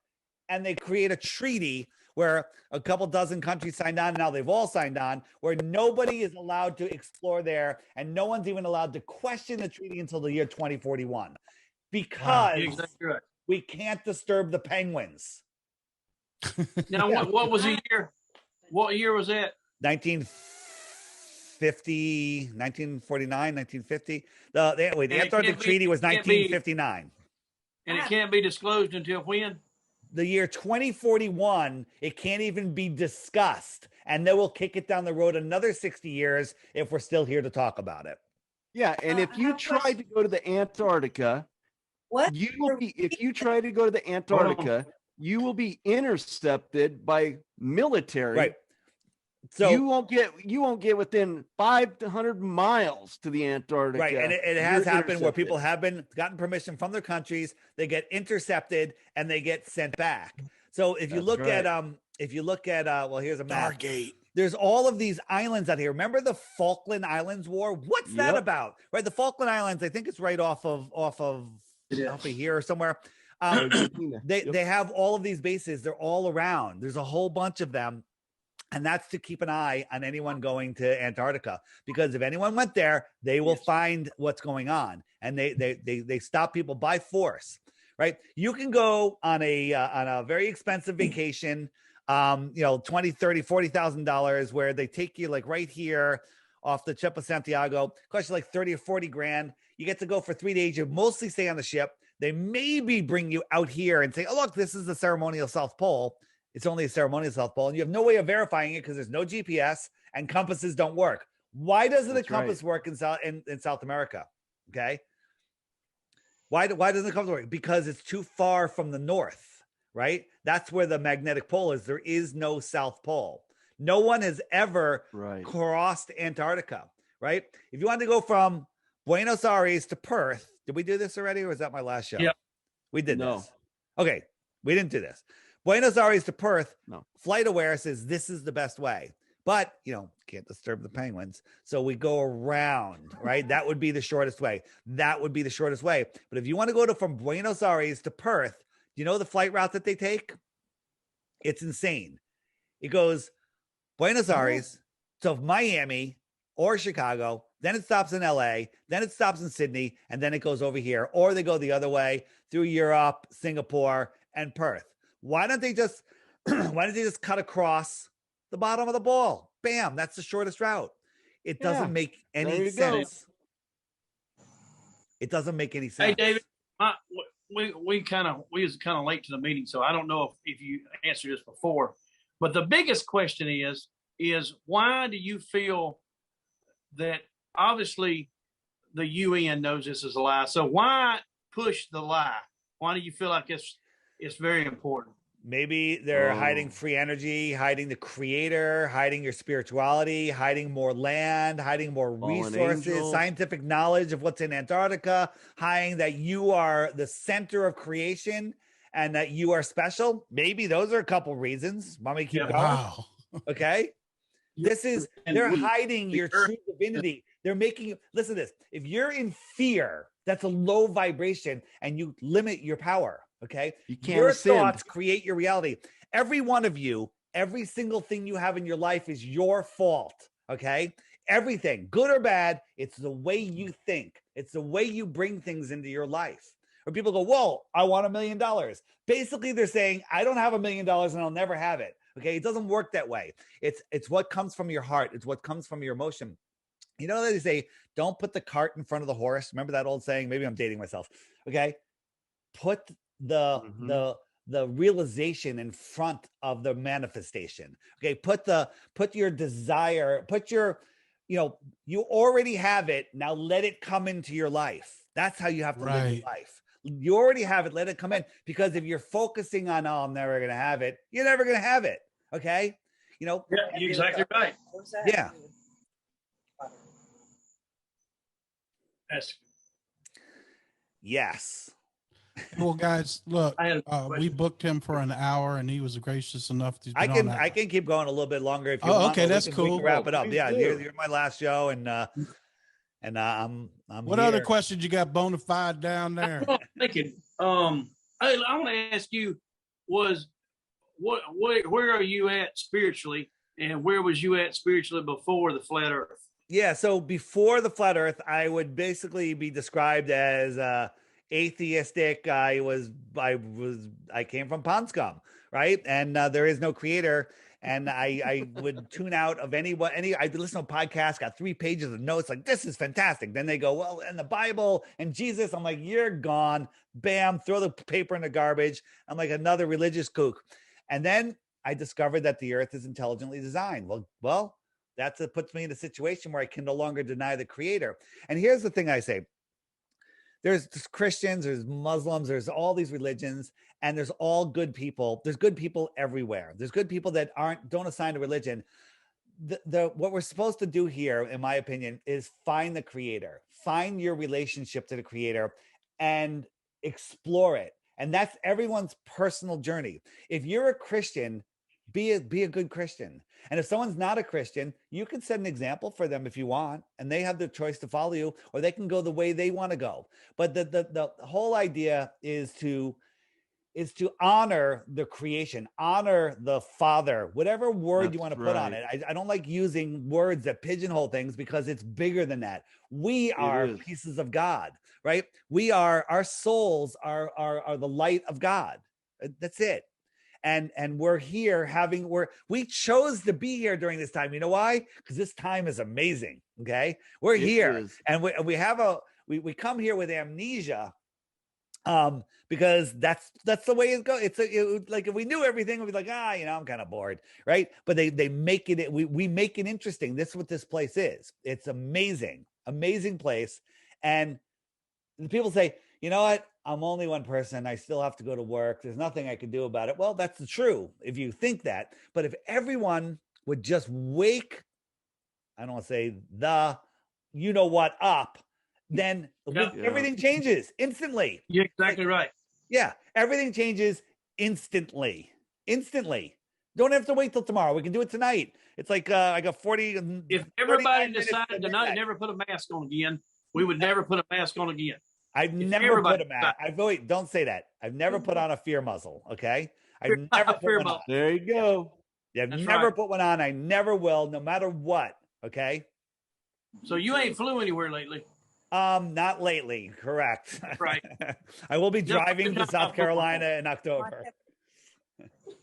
And they create a treaty where a couple dozen countries signed on. And now they've all signed on, where nobody is allowed to explore there. And no one's even allowed to question the treaty until the year 2041, because we can't disturb the penguins. Now, what was the year? What year was that? 1950, 1949, 1950. The Antarctic Treaty was 1959. And it can't be disclosed until when? The year 2041, it can't even be discussed. And then we'll kick it down the road another 60 years if we're still here to talk about it. Yeah, and if you try to go to the Antarctica, if you try to go to the Antarctica, you will be intercepted by military. Right. So you won't get within 500 miles to the Antarctica. Right. And it has happened where people have gotten permission from their countries, they get intercepted and they get sent back. So if you look at well, here's a map. Stargate. There's all of these islands out here. Remember the Falkland Islands War? What's that about? Right. The Falkland Islands, I think it's right off of here or somewhere. They have all of these bases. They're all around. There's a whole bunch of them. And that's to keep an eye on anyone going to Antarctica, because if anyone went there, they will find what's going on, and they stop people by force. Right? You can go on a very expensive vacation, $20,000, $30,000, $40,000, where they take you like right here off the tip of Santiago. Costs you like 30 or 40 grand. You get to go for 3 days. You mostly stay on the ship. They maybe bring you out here and say, "Oh, look, this is the ceremonial South Pole." It's only a ceremonial South Pole, and you have no way of verifying it because there's no GPS and compasses don't work. Why doesn't the compass work in South America? Okay. Why doesn't the compass work? Because it's too far from the north, right? That's where the magnetic pole is. There is no South Pole. No one has ever crossed Antarctica, right? If you wanted to go from Buenos Aires to Perth, did we do this already, or was that my last show? Yeah, we did this. Okay, we didn't do this. Buenos Aires to Perth, FlightAware says this is the best way. But, can't disturb the penguins. So we go around, right? That would be the shortest way. But if you want to go from Buenos Aires to Perth, you know the flight route that they take? It's insane. It goes Buenos Aires to Miami or Chicago. Then it stops in LA. Then it stops in Sydney. And then it goes over here. Or they go the other way through Europe, Singapore, and Perth. Why don't they just cut across the bottom of the ball? Bam, that's the shortest route. It doesn't make any sense. It doesn't make any sense. Hey, David, we was kind of late to the meeting, so I don't know if you answered this before. But the biggest question is why do you feel that obviously the UN knows this is a lie? So why push the lie? Why do you feel like it's very important? Maybe they're hiding free energy, hiding the creator, hiding your spirituality, hiding more land, hiding more resources, scientific knowledge of what's in Antarctica, hiding that you are the center of creation and that you are special. Maybe those are a couple reasons. Want me to keep going? Wow. Okay. They're hiding your true divinity. They're making, listen to this. If you're in fear, that's a low vibration and you limit your power. Okay. You can't your ascend. Thoughts create your reality. Every one of you, every single thing you have in your life is your fault. Okay. Everything, good or bad, it's the way you think. It's the way you bring things into your life. Or people go, whoa, I want $1 million. Basically, they're saying, I don't have $1 million and I'll never have it. Okay. It doesn't work that way. It's what comes from your heart. It's what comes from your emotion. You know, they say, don't put the cart in front of the horse. Remember that old saying? Maybe I'm dating myself. Okay. Put the realization in front of the manifestation. Okay. Put your desire, you already have it. Now let it come into your life. That's how you have to live your life. You already have it. Let it come in, because if you're focusing on, I'm never going to have it, you're never going to have it. Okay. Yeah, you're exactly right. Yeah. Yes. Well, guys, look, we booked him for an hour, and he was gracious enough to. I can keep going a little bit longer if you want. Okay, that's cool. We can wrap it up. Yeah, you're my last show, and I'm. What here. other questions you got bona fide down there? Thinking, I want to ask you, where are you at spiritually, and where was you at spiritually before the flat Earth? Yeah, so before the flat Earth, I would basically be described as atheistic. I came from pond scum, right? And there is no creator. And I would tune out of I'd listen to a podcast, got 3 pages of notes, like, this is fantastic. Then they go, well, and the Bible and Jesus. I'm like, you're gone. Bam, throw the paper in the garbage. I'm like another religious kook. And then I discovered that the earth is intelligently designed. Well, puts me in a situation where I can no longer deny the creator. And here's the thing I say. There's Christians, there's Muslims, there's all these religions, and there's all good people. There's good people everywhere. There's good people that don't assign a religion. What we're supposed to do here, in my opinion, is find the creator, find your relationship to the creator, and explore it. And that's everyone's personal journey. If you're a Christian, be a good Christian. And if someone's not a Christian, you can set an example for them if you want, and they have the choice to follow you, or they can go the way they want to go. But the whole idea is to honor the creation, honor the Father, whatever word you want to put on it. I don't like using words that pigeonhole things, because it's bigger than that. We are pieces of God, right? Our souls are the light of God. That's it. And we're here we chose to be here during this time. You know why? Because this time is amazing. Okay. We're here, and we come here with amnesia, because that's the way it goes. Like, if we knew everything, we'd be like, I'm kind of bored. Right. But they make it, we make it interesting. This is what this place is. It's amazing place. And people say, you know what? I'm only one person. I still have to go to work. There's nothing I can do about it. Well, that's true if you think that. But if everyone would just wake, I don't want to say up, then everything changes instantly. You're exactly right. Yeah. Everything changes instantly. Don't have to wait till tomorrow. We can do it tonight. It's like I got 40. If 39 everybody minutes decided to tonight midnight. never put a mask on again, we would never put a mask on again. I've If never put everybody a mask. Wait, don't say that. I've never put on a fear muzzle. Okay, I've Fear- never put fear one on. muzzle. There you go. Yeah, I've That's never right. put one on. I never will, no matter what. Okay. So you ain't flew anywhere lately. Not lately. Correct. Right. I will be No, driving to not South football. Carolina in October.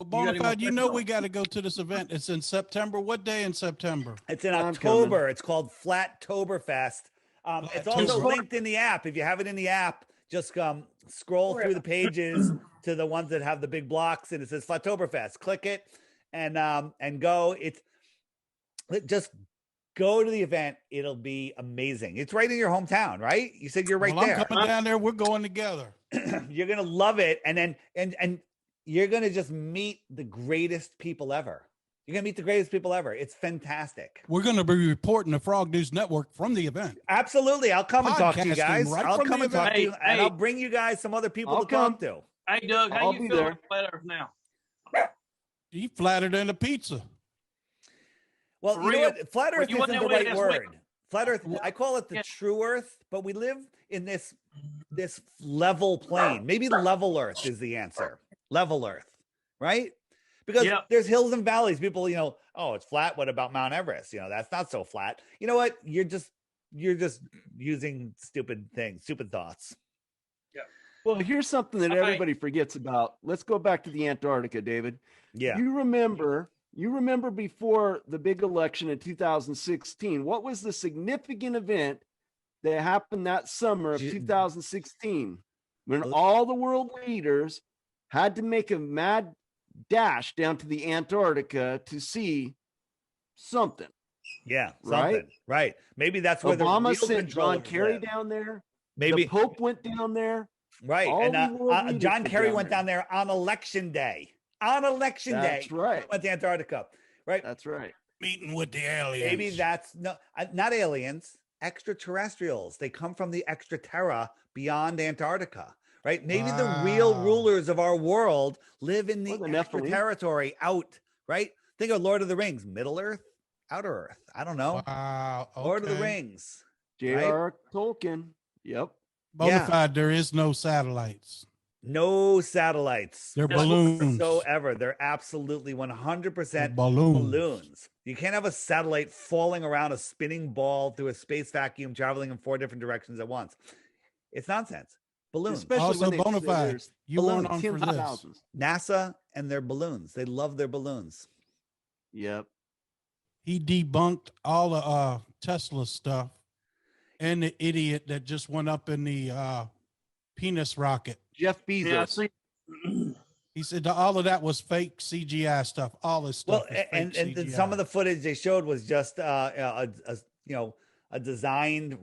Bonafide, more you know we got to go to this event. It's in September. What day in September? It's in I'm October. coming. It's called Flattoberfest. It's also Flattober. linked in the app. If you have it in the app, just scroll through the pages to the ones that have the big blocks, and it says Flattoberfest. Click it, and go. Just go to the event. It'll be amazing. It's right in your hometown, right? You said you're right Well, there. I'm coming down there. We're going together. You're gonna love it, and then and you're gonna just meet the greatest people ever. You're gonna meet the greatest people ever. It's fantastic. We're going to be reporting the Frog News Network from the event. Absolutely. I'll come and talk to you Podcasting guys. right I'll from come the and talk event. to you, Hey, and hey. I'll bring you guys some other people I'll to talk come. to. Hey, Doug, how I'll you be feel there. about Flat Earth now? He flattered in a pizza. Well, For you know real? what? Flat Well, Earth you isn't wasn't the aware right this word. week. Flat Earth, I call it the Yeah. true Earth, but we live in this level plane. Maybe level Earth is the answer. Level Earth, right? Because Yep. there's hills and valleys. People, oh, it's flat. What about Mount Everest? That's not so flat. You know what? You're just using stupid things, stupid thoughts. Well, here's something that All right. everybody forgets about. Let's go back to the Antarctica, David. Yeah. You remember before the big election in 2016, what was the significant event that happened that summer of Ju- 2016 when Oh. all the world leaders had to make a mad dash down to the Antarctica to see something? Yeah, Right? something. Right. Maybe that's where the Obama real sent John controllers Kerry live. down there. Maybe The Pope went down there. right. all And the world leaders John went Kerry down went there. down there on election day. On election That's day, right. he went to Antarctica. Right. That's right. Meeting with the aliens. Maybe that's not aliens, extraterrestrials. They come from the extra terra beyond Antarctica. Right. Maybe the real Wow. rulers of our world live in the Or the extra Nephilim. territory out. Right. Think of Lord of the Rings, Middle Earth, Outer Earth. I don't know. Wow. Okay. Lord of the Rings. J.R. Tolkien. Yep. Yeah. Bonafide, there is no satellites. No satellites. They're That's balloons. Whatsoever. They're absolutely 100% They're balloons. balloons. You can't have a satellite falling around a spinning ball through a space vacuum traveling in 4 different directions at once. It's nonsense. Balloons. Especially Also, when they say Bonafide, there's you weren't on tens for of this. thousands. NASA and their balloons. They love their balloons. Yep. He debunked all the Tesla stuff and the idiot that just went up in the penis rocket. Jeff Bezos. Yeah, see, He said that all of that was fake CGI stuff. All this stuff. Well, and CGI. some of the footage they showed was just a designed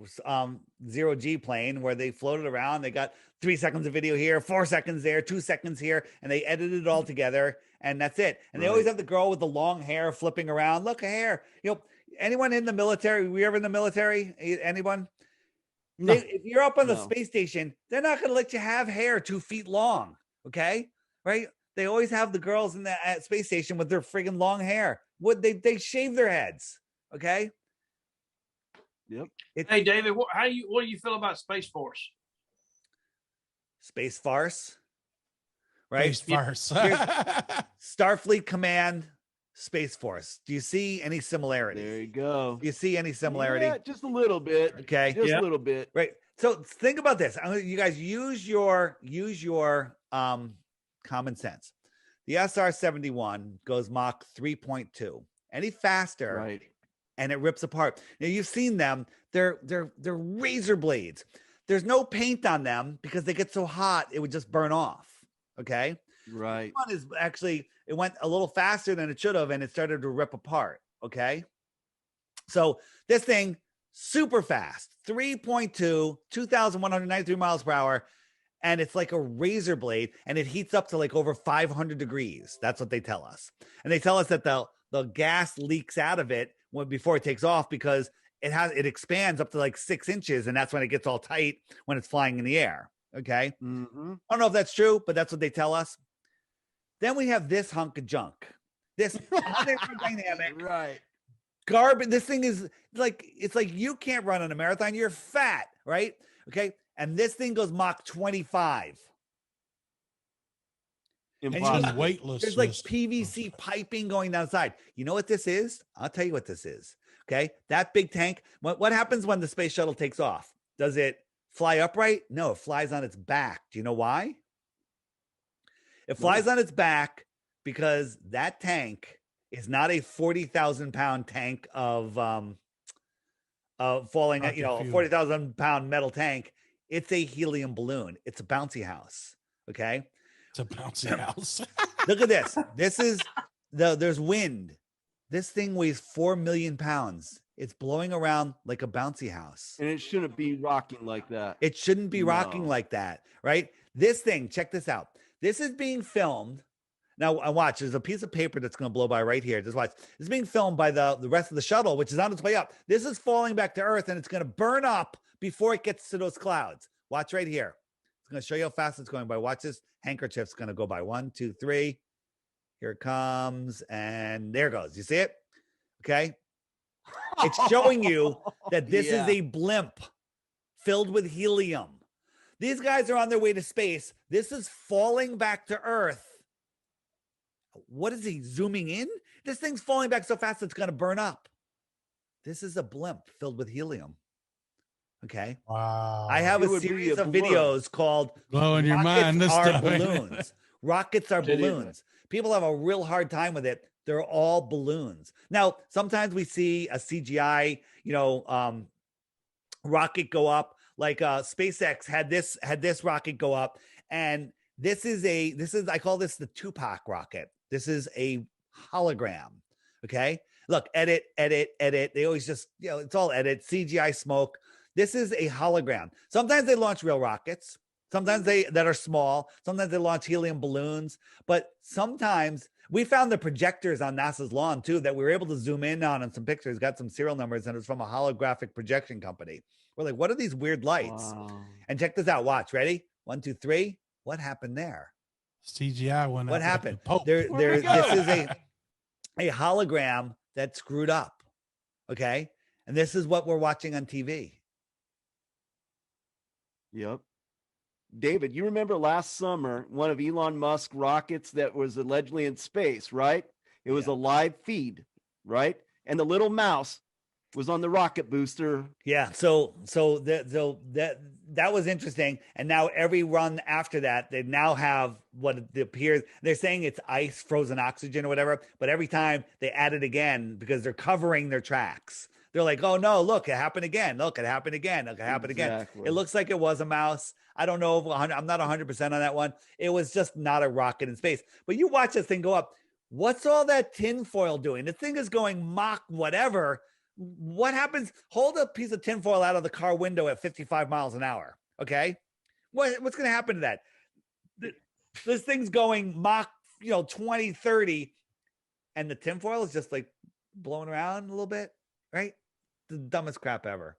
zero G plane where they floated around. They got 3 seconds of video here, 4 seconds there, 2 seconds here, and they edited it all together, and that's it. And they always Right. have the girl with the long hair flipping around. Look, a hair. Anyone in the military? Were you ever in the military? Anyone? No. If you're up on the No. space station, they're not going to let you have hair 2 feet long. Okay, right? They always have the girls in the space station with their friggin' long hair. Would they shave their heads? Okay. Yep. hey David, what do you feel about Space Force? Space farce, right? Space farce. Starfleet Command, Space Force. Do you see any similarities? There you go. Do you see any similarity? Yeah, just a little bit. Okay. Just Yeah. a little bit. Right. So think about this. You guys use your common sense. The SR-71 goes Mach 3.2. Any faster, Right. and it rips apart. Now you've seen them. They're razor blades. There's no paint on them because they get so hot it would just burn off. Okay. Right. One is actually, it went a little faster than it should have, and it started to rip apart. Okay. So this thing, super fast, 3.2, 2,193 miles per hour. And it's like a razor blade, and it heats up to like over 500 degrees. That's what they tell us. And they tell us that the gas leaks out of it before it takes off because it expands up to like 6 inches, and that's when it gets all tight when it's flying in the air. Okay. Mm-hmm. I don't know if that's true, but that's what they tell us. Then we have this hunk of junk. This dynamic Right. garbage. This thing is like, it's like you can't run on a marathon. You're fat, right? Okay. And this thing goes Mach 25. And you Impossible. got- weightless. There's like PVC piping going down the side. You know what this is? I'll tell you what this is. Okay. That big tank. What happens when the space shuttle takes off? Does it fly upright? No, it flies on its back. Do you know why? It flies on its back because that tank is not a 40,000 pound tank of falling, Rocket a fuel. 40,000 pound metal tank. It's a helium balloon. It's a bouncy house. Okay. It's a bouncy house. Look at this. This is there's wind. This thing weighs 4 million pounds. It's blowing around like a bouncy house. And it shouldn't be rocking like that. It shouldn't be rocking No. like that, right? This thing, check this out. This is being filmed. Now, watch, there's a piece of paper that's going to blow by right here. Just watch. This is being filmed by the rest of the shuttle, which is on its way up. This is falling back to Earth, and it's going to burn up before it gets to those clouds. Watch right here. It's going to show you how fast it's going by. Watch this. Handkerchief's going to go by. 1, 2, 3. Here it comes, and there it goes. You see it? Okay. It's showing you that this is a blimp filled with helium. These guys are on their way to space. This is falling back to Earth. What is he zooming in? This thing's falling back so fast it's going to burn up. This is a blimp filled with helium. Okay. Wow. I have It a would be series a of blur. videos called blowing your mind. This Rockets Are stuff. ain't it? Balloons. Rockets are It is. balloons. People have a real hard time with it. They're all balloons. Now, sometimes we see a CGI, rocket go up. Like SpaceX had this rocket go up, and this is I call this the Tupac rocket. This is a hologram. Okay, look, edit. They always just it's all edit, CGI smoke. This is a hologram. Sometimes they launch real rockets. Sometimes that are small. Sometimes they launch helium balloons. But sometimes we found the projectors on NASA's lawn too that we were able to zoom in on some pictures. Got some serial numbers, and it was from a holographic projection company. We're like, what are these weird lights? Wow. And check this out. Watch. Ready? 1, 2, 3. What happened there? CGI went. What out happened? with the Pope. This go? is a hologram that screwed up. Okay. And this is what we're watching on TV. Yep. David, you remember last summer, one of Elon Musk rockets that was allegedly in space, right? It was a live feed, right? And the little mouse was on the rocket booster. Yeah. So that was interesting. And now every run after that, they now have what appears. They're saying it's ice, frozen oxygen, or whatever. But every time they add it again because they're covering their tracks. They're like, oh no, look, it happened again. Look, it happened again. Look, it happened again. It looks like it was a mouse. I don't know. I'm not 100% on that one. It was just not a rocket in space. But you watch this thing go up. What's all that tinfoil doing? The thing is going Mach whatever. What happens? Hold a piece of tinfoil out of the car window at 55 miles an hour. Okay. What's going to happen to that? This thing's going Mach, 20, 30, and the tinfoil is just like blowing around a little bit, right? The dumbest crap ever.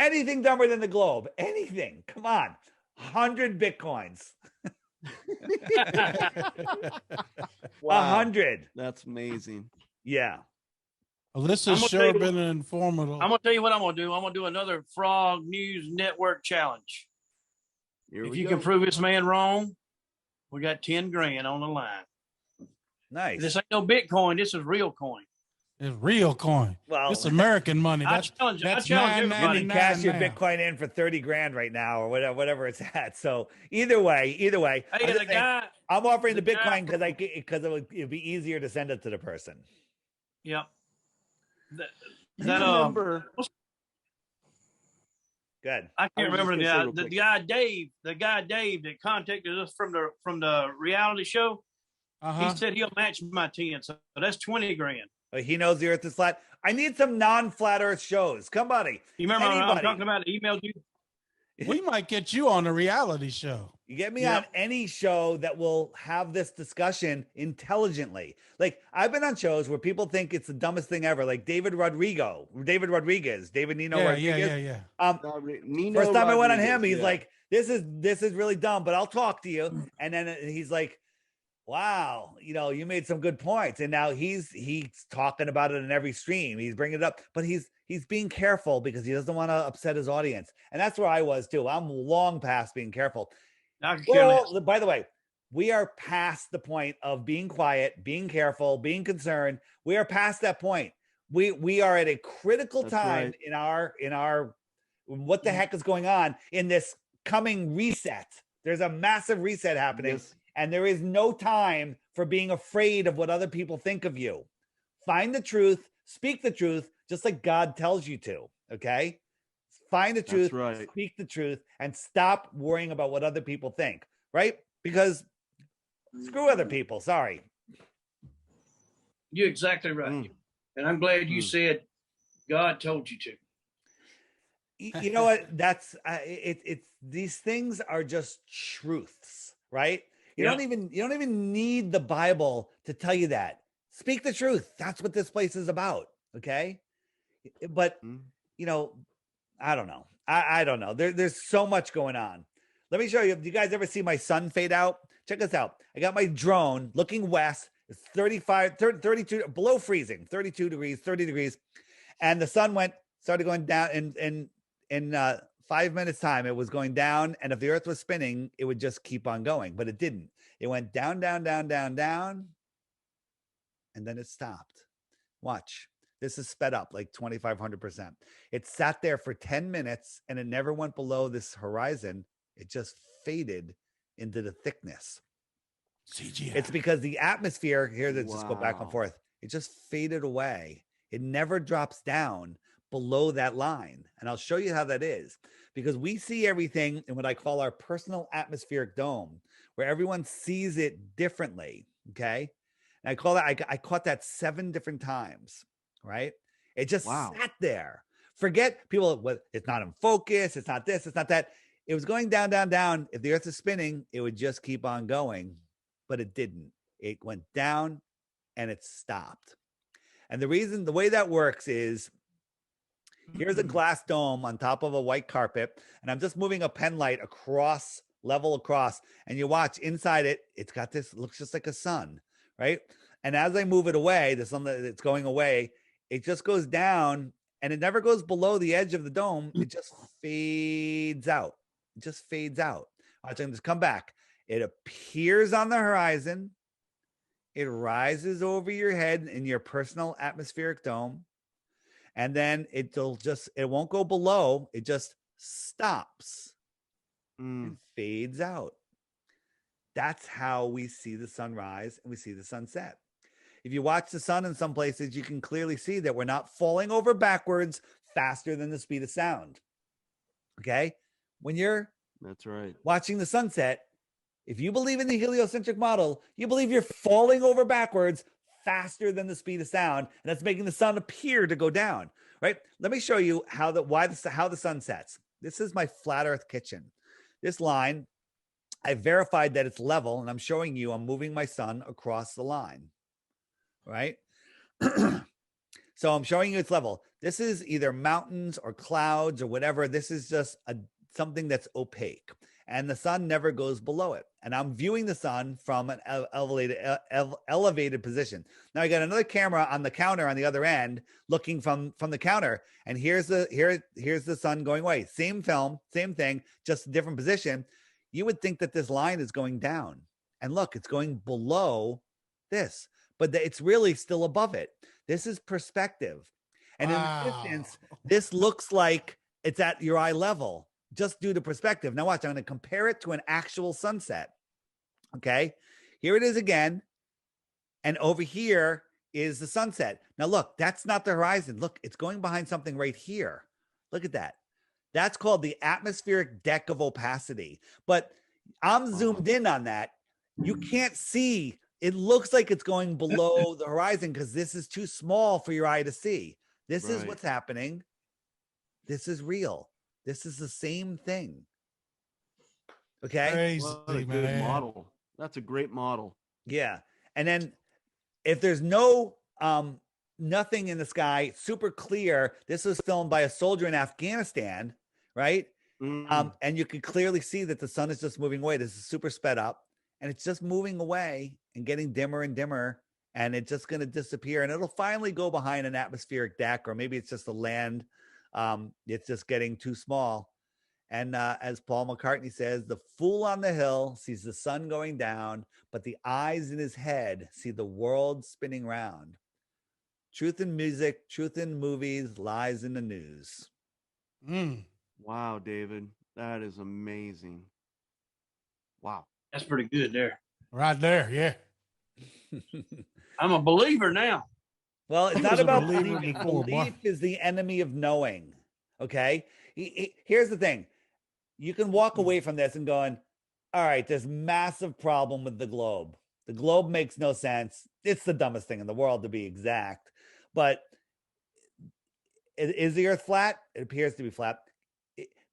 Anything dumber than the globe. Anything. Come on. 100 Bitcoins. 100. That's amazing. Yeah. Well, this I'm has gonna sure tell you- been informative. I'm gonna tell you what I'm gonna do. I'm gonna do another Frog News Network challenge. Here If we you go. can prove this man wrong, we got 10 grand on the line. Nice. This ain't no Bitcoin. This is real coin. It's real coin. Well, It's American money. I That's challenge that's everybody. you can $9.99 cash your now. Bitcoin in for 30 grand right now or whatever it's at. So either way, Hey, I'm, the just saying, guy. I'm offering the the guy- Bitcoin because it'd be easier to send it to the person. Yep. That, You that remember? Good. I I can't was just remember gonna say real the quick. guy Dave. The guy Dave that contacted us from the reality show. Uh-huh. He said he'll match my 10, so that's 20 grand. He knows the earth is flat. I need some non-flat earth shows. Come buddy. You remember I'm Anybody. talking about? I emailed you. We might get you on a reality show. You get me Yeah. on any show that will have this discussion intelligently. Like I've been on shows where people think it's the dumbest thing ever, like David Nino Yeah, Rodriguez. yeah. Nino First time I went on him, Rodriguez, he's yeah. like, this is really dumb, but I'll talk to you. And then he's like, wow, you made some good points. And now he's talking about it in every stream. He's bringing it up, but he's being careful because he doesn't want to upset his audience. And that's where I was too. I'm long past being careful. Well, by the way, we are past the point of being quiet, being careful, being concerned. We are past that point. We are at a critical time in our what the heck is going on in this coming reset. There's a massive reset happening. Yes. And there is no time for being afraid of what other people think of you. Find the truth, speak the truth, just like God tells you to, okay? Find the truth, speak the truth, and stop worrying about what other people think, right? Because screw other people, sorry. You're exactly right. And I'm glad you said God told you to. You know what? That's it's these things are just truths, right? You don't even need the Bible to tell you that. Speak the truth. That's what this place is about. Okay. But I don't know. I don't know. There's so much going on. Let me show you. Do you guys ever see my sun fade out? Check this out. I got my drone looking west. It's 32 below freezing, 32 degrees, 30 degrees. And the sun started going down in 5 minutes time. It was going down. And if the earth was spinning, it would just keep on going, but it didn't. It went down, down, down, down, down. And then it stopped. Watch. This is sped up like 2,500%. It sat there for 10 minutes and it never went below this horizon. It just faded into the thickness. CGI. It's because the atmosphere here that just go back and forth. It just faded away. It never drops down below that line. And I'll show you how that is, because we see everything in what I call our personal atmospheric dome, where everyone sees it differently. Okay. And I call that, I caught that 7 different times, right? It just sat there. Forget people, it's not in focus. It's not this, it's not that. It was going down, down, down. If the earth is spinning, it would just keep on going, but it didn't. It went down and it stopped. And the way that works is, here's a glass dome on top of a white carpet, and I'm just moving a pen light level across, and you watch inside it. It's got this, looks just like a sun, right? And as I move it away, the sun that's going away, it just goes down, and it never goes below the edge of the dome. It just fades out. It just fades out. Watch, I'm just come back. It appears on the horizon. It rises over your head in your personal atmospheric dome. And then it won't go below. It just stops and fades out. That's how we see the sunrise and we see the sunset. If you watch the sun in some places, you can clearly see that we're not falling over backwards faster than the speed of sound. Okay? When you're watching the sunset, if you believe in the heliocentric model, you believe you're falling over backwards faster than the speed of sound, and that's making the sun appear to go down, right? Let me show you how the sun sets. This is my flat earth kitchen. This line, I verified that it's level, and I'm showing you I'm moving my sun across the line, right? So I'm showing you it's level. This is either mountains or clouds or whatever. This is just something that's opaque, and the sun never goes below it. And I'm viewing the sun from an elevated position. Now I got another camera on the counter on the other end, looking from the counter, and here's the sun going away. Same film, same thing, just a different position. You would think that this line is going down, and look, it's going below this, but it's really still above it. This is perspective, and in the distance, this looks like it's at your eye level, just due to perspective. Now watch, I'm going to compare it to an actual sunset. Okay, here it is again. And over here is the sunset. Now look, that's not the horizon. Look, it's going behind something right here. Look at that. That's called the atmospheric deck of opacity. But I'm zoomed in on that. You can't see. It looks like it's going below the horizon because this is too small for your eye to see. This is what's happening. This is real. This is the same thing. Okay. Crazy, what a good model. That's a great model. Yeah. And then if there's no nothing in the sky, super clear. This was filmed by a soldier in Afghanistan, right? And you can clearly see that the sun is just moving away. This is super sped up. and it's just moving away and getting dimmer and dimmer, and it's just going to disappear, and it'll finally go behind an atmospheric deck, or maybe it's just the land. It's just getting too small. And as Paul McCartney says, the fool on the hill sees the sun going down, but the eyes in his head see the world spinning round. Truth in music, truth in movies, lies in the news. Wow, David, that is amazing. Wow. That's pretty good there. Right there, yeah. I'm a believer now. Well, it's I not was a about believer believing. before, boy. Belief is the enemy of knowing. Okay? Here's the thing. You can walk away from this and going, all right, there's massive problem with the globe. The globe makes no sense. It's the dumbest thing in the world, to be exact. But is the earth flat? It appears to be flat.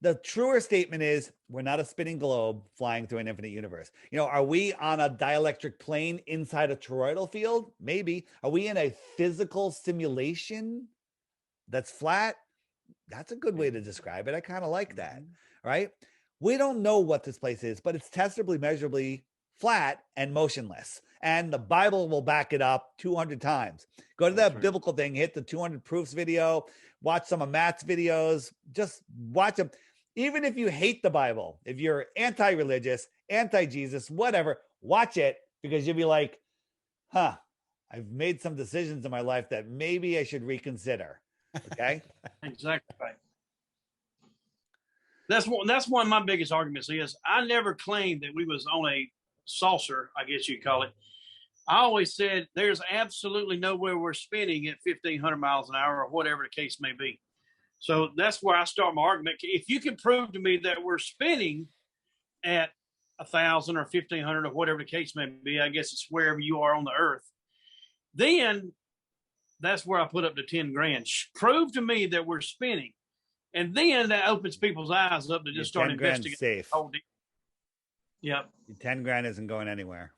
The truer statement is we're not a spinning globe flying through an infinite universe. You know, are we on a dielectric plane inside a toroidal field? Maybe. Are we in a physical simulation that's flat? That's a good way to describe it. I kind of like that, right? We don't know what this place is, but it's testably, measurably flat and motionless. And the Bible will back it up 200 times. Go to that biblical thing, hit the 200 proofs video, watch some of Matt's videos, just watch them. Even if you hate the Bible, if you're anti-religious, anti-Jesus, whatever, watch it, because you'll be like, huh, I've made some decisions in my life that maybe I should reconsider. Okay. Exactly right. That's one of my biggest arguments is I never claimed that we was on a saucer, I guess you'd call it. I always said there's absolutely nowhere we're spinning at 1,500 miles an hour or whatever the case may be. So that's where I start my argument. If you can prove to me that we're spinning at 1,000 or 1,500 or whatever the case may be, I guess it's wherever you are on the earth, then that's where I put up the 10 grand. Prove to me that we're spinning. And then that opens people's eyes up to just start investigating. Safe. Yep. 10 grand isn't going anywhere.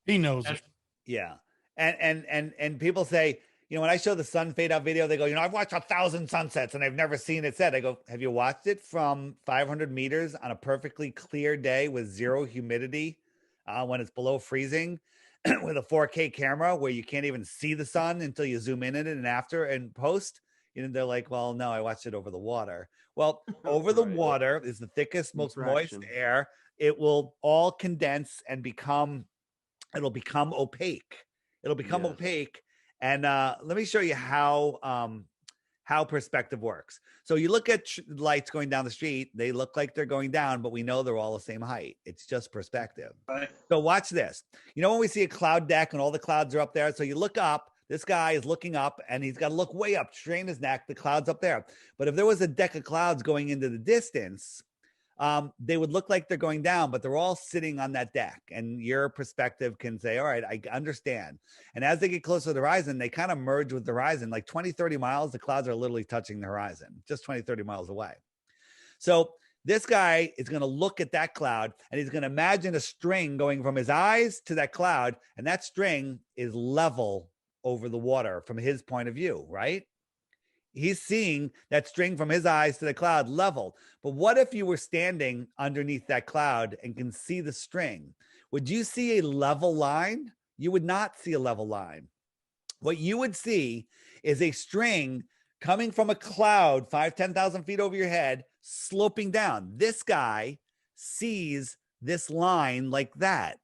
He knows it. Yeah. And people say, you know, when I show the sun fade out video, they go, you know, I've watched 1,000 sunsets and I've never seen it set. I go, have you watched it from 500 meters on a perfectly clear day with zero humidity when it's below freezing with a 4K camera where you can't even see the sun until you zoom in it and after and post? You know, they're like, well, no, I watched it over the water. Well, over the water is the thickest, most moist air. It will all condense and it'll become opaque. It'll become opaque. And let me show you how perspective works. So you look at lights going down the street, they look like they're going down, but we know they're all the same height. It's just perspective. Right. So watch this. You know, when we see a cloud deck and all the clouds are up there, so you look up, this guy is looking up and he's got to look way up, strain his neck, the cloud's up there. But if there was a deck of clouds going into the distance, they would look like they're going down, but they're all sitting on that deck. And your perspective can say, all right, I understand. And as they get closer to the horizon, they kind of merge with the horizon, like 20, 30 miles, the clouds are literally touching the horizon, just 20, 30 miles away. So this guy is going to look at that cloud and he's going to imagine a string going from his eyes to that cloud. And that string is level over the water from his point of view, right? He's seeing that string from his eyes to the cloud level. But what if you were standing underneath that cloud and can see the string? Would you see a level line? You would not see a level line. What you would see is a string coming from a cloud 10,000 feet over your head, sloping down. This guy sees this line like that.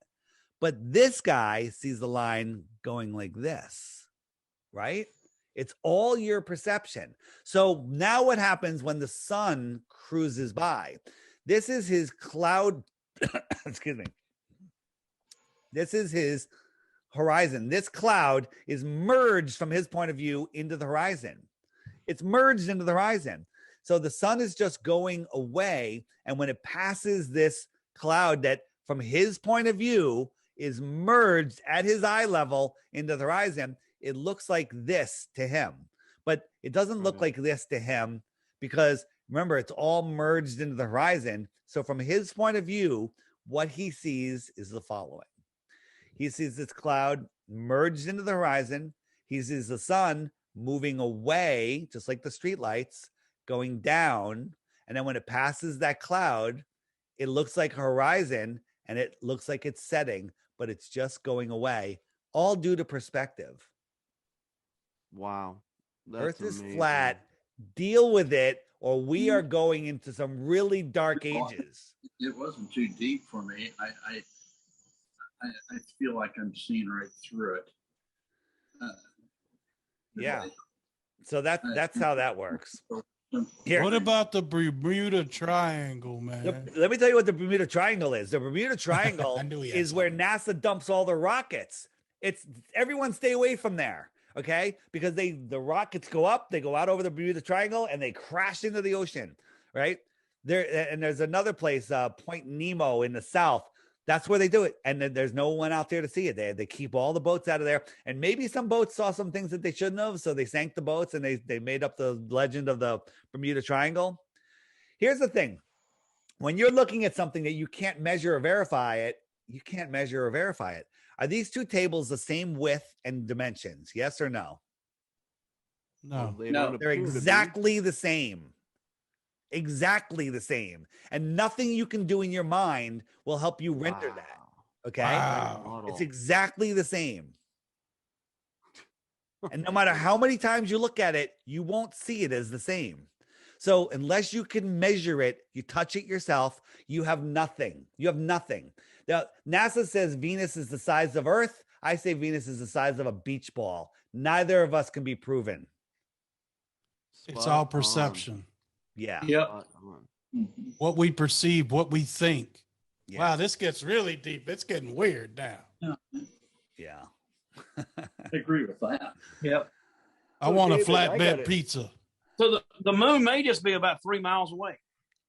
But this guy sees the line going like this, right? It's all your perception. So now what happens when the sun cruises by? This is his cloud. Excuse me. This is his horizon. This cloud is merged from his point of view into the horizon. It's merged into the horizon. So the sun is just going away. And when it passes this cloud that from his point of view is merged at his eye level into the horizon, it looks like this to him, but it doesn't look like this to him because remember, it's all merged into the horizon. So from his point of view, what he sees is the following. He sees this cloud merged into the horizon. He sees the sun moving away, just like the streetlights, going down. And then when it passes that cloud, it looks like horizon and it looks like it's setting, but it's just going away, all due to perspective. Wow. That's Earth is amazing. flat. Deal with it, or we are going into some really dark ages. It wasn't too deep for me. I feel like I'm seeing right through it. Yeah. So that's how that works. Here. What about the Bermuda Triangle, man? Let me tell you what the Bermuda Triangle is. The Bermuda Triangle I knew he had is where NASA dumps all the rockets. It's everyone stay away from there, okay? Because the rockets go up, they go out over the Bermuda Triangle, and they crash into the ocean, right? There's another place, Point Nemo in the south. That's where they do it. And then there's no one out there to see it. They keep all the boats out of there. And maybe some boats saw some things that they shouldn't have. So they sank the boats and they made up the legend of the Bermuda Triangle. Here's the thing. When you're looking at something that you can't measure or verify it, you can't measure or verify it. Are these two tables the same width and dimensions? Yes or no? No. They're exactly the same. Exactly the same. And nothing you can do in your mind will help you render that. Okay. Wow. It's exactly the same. And no matter how many times you look at it, you won't see it as the same. So unless you can measure it, you touch it yourself, you have nothing. You have nothing. Now, NASA says Venus is the size of Earth. I say Venus is the size of a beach ball. Neither of us can be proven. It's all perception. Yeah. Yep. What we perceive, what we think. Yeah. Wow, this gets really deep. It's getting weird now. Yeah. I agree with that. Yep. I So, want David, a I flatbed gotta- pizza. So the moon may just be about 3 miles away.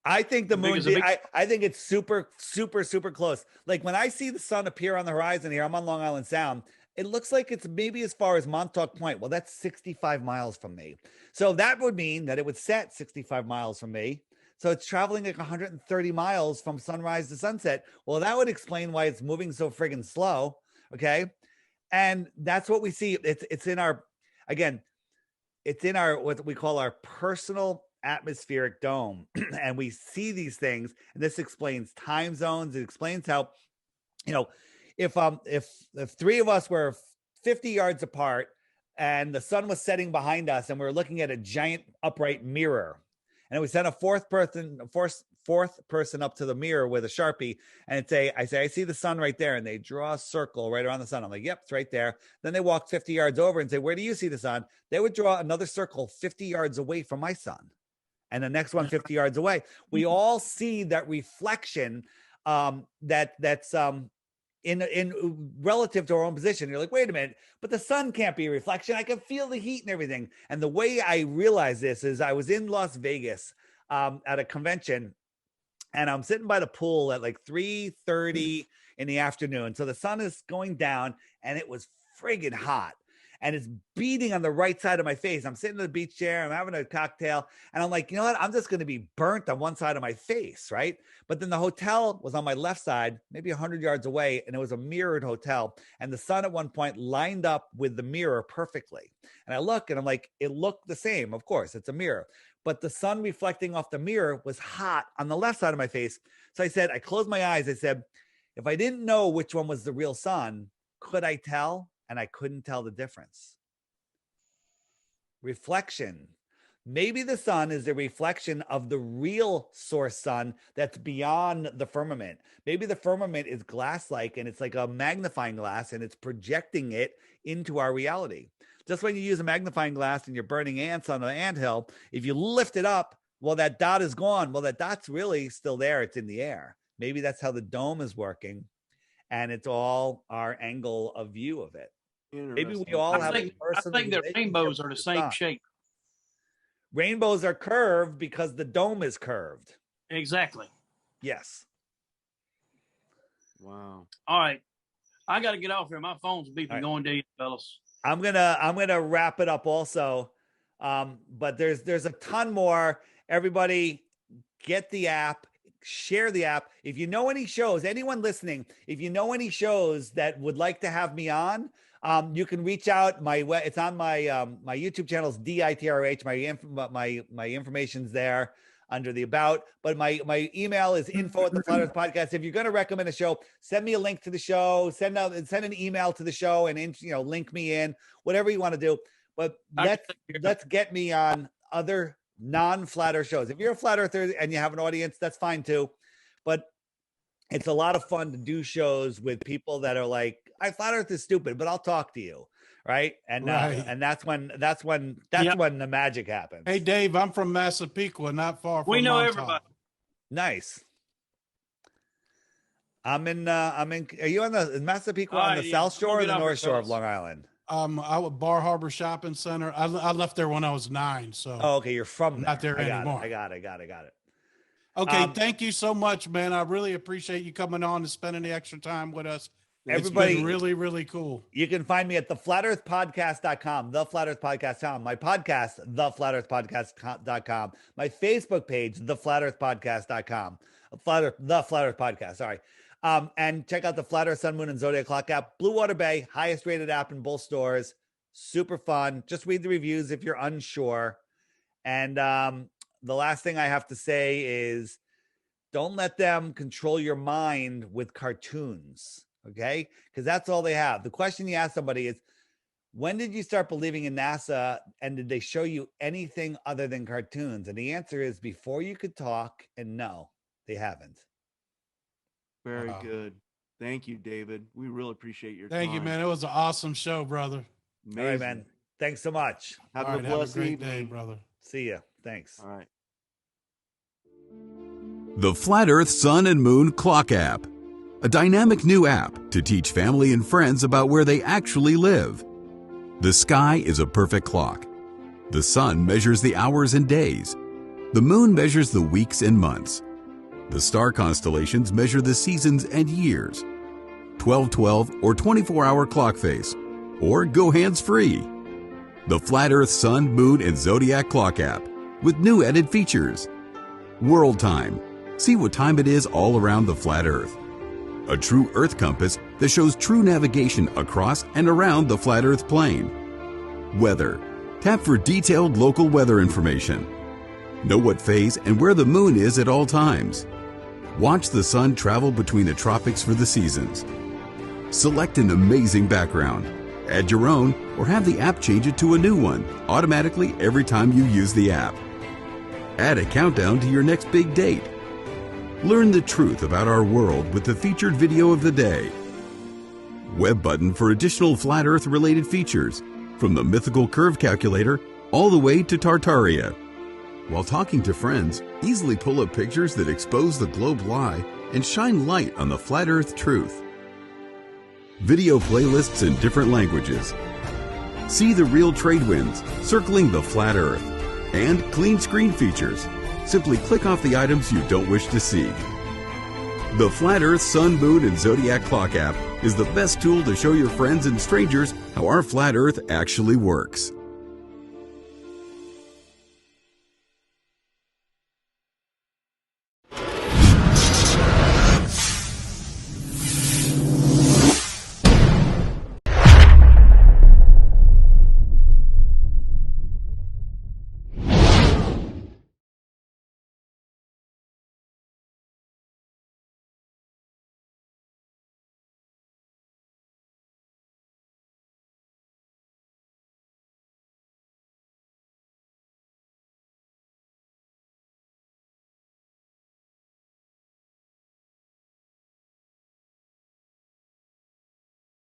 I think the moon, Because the big- I think it's super, super, super close. Like when I see the sun appear on the horizon here, I'm on Long Island Sound. It looks like it's maybe as far as Montauk Point. Well, that's 65 miles from me. So that would mean that it would set 65 miles from me. So it's traveling like 130 miles from sunrise to sunset. Well, that would explain why it's moving so friggin' slow. Okay. And that's what we see. It's in our, again, it's in our, what we call our personal atmospheric dome. And we see these things. And this explains time zones. It explains how, you know, if three of us were 50 yards apart and the sun was setting behind us and we were looking at a giant upright mirror, and we sent a fourth person up to the mirror with a Sharpie and I say, I see the sun right there. And they draw a circle right around the sun. I'm like, yep, it's right there. Then they walk 50 yards over and say, where do you see the sun? They would draw another circle 50 yards away from my sun. And the next one 50 yards away. We all see that reflection that's in relative to our own position. You're like, wait a minute, but the sun can't be a reflection. I can feel the heat and everything. And the way I realized this is I was in Las Vegas at a convention, and I'm sitting by the pool at like 3:30 in the afternoon. So the sun is going down and it was friggin' hot. And it's beating on the right side of my face. I'm sitting in the beach chair. I'm having a cocktail. And I'm like, you know what? I'm just going to be burnt on one side of my face, right? But then the hotel was on my left side, maybe 100 yards away. And it was a mirrored hotel. And the sun at one point lined up with the mirror perfectly. And I look and I'm like, it looked the same. Of course, it's a mirror. But the sun reflecting off the mirror was hot on the left side of my face. So I said, I closed my eyes. I said, if I didn't know which one was the real sun, could I tell? And I couldn't tell the difference. Reflection. Maybe the sun is a reflection of the real source sun that's beyond the firmament. Maybe the firmament is glass-like and it's like a magnifying glass and it's projecting it into our reality. Just when you use a magnifying glass and you're burning ants on an anthill, if you lift it up, well, that dot is gone. Well, that dot's really still there. It's in the air. Maybe that's how the dome is working. And it's all our angle of view of it. Maybe we all have I think that rainbows are the same shape. Rainbows are curved because the dome is curved. Exactly. Yes. Wow. All right. I got to get off here. My phone's beeping. All right. Going to you, fellas. I'm gonna wrap it up also. But there's a ton more. Everybody get the app. Share the app. If you know any shows, anyone listening, if you know any shows that would like to have me on, you can reach out. It's on my my YouTube channel is DITRH. My information's there. under the about. But my email is info@theflatearthpodcast. If you're going to recommend a show, send me a link to the show, send an email to the show and link me in, whatever you want to do. But let's get me on other non-flat earth shows. If you're a flat earther and you have an audience, that's fine too. But it's a lot of fun to do shows with people that are like, flat earth is stupid, but I'll talk to you. Right. And that's when the magic happens. Hey, Dave, I'm from Massapequa, not far from We know Montauk. everybody. Nice. Are you on the Massapequa on the South Shore or the North Shore of Long Island? I was Bar Harbor Shopping Center. I left there when I was 9. So okay, you're from there. Not there anymore. I got it. Okay, thank you so much, man. I really appreciate you coming on and spending the extra time with us. Everybody, it's been really, really cool. You can find me at theflatearthpodcast.com, theflatearthpodcast.com, my podcast, theflatearthpodcast.com, my Facebook page, theflatearthpodcast.com, the Flat Earth Podcast, sorry. And check out the Flat Earth Sun, Moon, and Zodiac Clock app. Blue Water Bay, highest rated app in both stores. Super fun. Just read the reviews if you're unsure. And the last thing I have to say is don't let them control your mind with cartoons, okay? Because that's all they have. The question you ask somebody is, when did you start believing in NASA, and did they show you anything other than cartoons? And the answer is before you could talk, and no, they haven't. Very good. Thank you, David. We really appreciate your time. Thank you, man. It was an awesome show, brother. All right, man. Thanks so much. Have All a right, blessed great evening, day, brother. See ya. Thanks. All right. The Flat Earth Sun and Moon Clock app, a dynamic new app to teach family and friends about where they actually live. The sky is a perfect clock. The sun measures the hours and days. The moon measures the weeks and months. The star constellations measure the seasons and years. 12/12 or 24-hour clock face, or go hands-free. The Flat Earth Sun, Moon, and Zodiac Clock app with new added features. World Time. See what time it is all around the flat Earth. A true Earth compass that shows true navigation across and around the flat Earth plane. Weather. Tap for detailed local weather information. Know what phase and where the moon is at all times. Watch the sun travel between the tropics for the seasons. Select an amazing background. Add your own or have the app change it to a new one automatically every time you use the app. Add a countdown to your next big date. Learn the truth about our world with the featured video of the day. Web button for additional flat Earth related features, from the mythical curve calculator all the way to Tartaria. While talking to friends, easily pull up pictures that expose the globe lie and shine light on the flat Earth truth. Video playlists in different languages. See the real trade winds circling the flat Earth. And clean screen features. Simply click off the items you don't wish to see. The Flat Earth Sun, Moon, and Zodiac Clock app is the best tool to show your friends and strangers how our flat Earth actually works.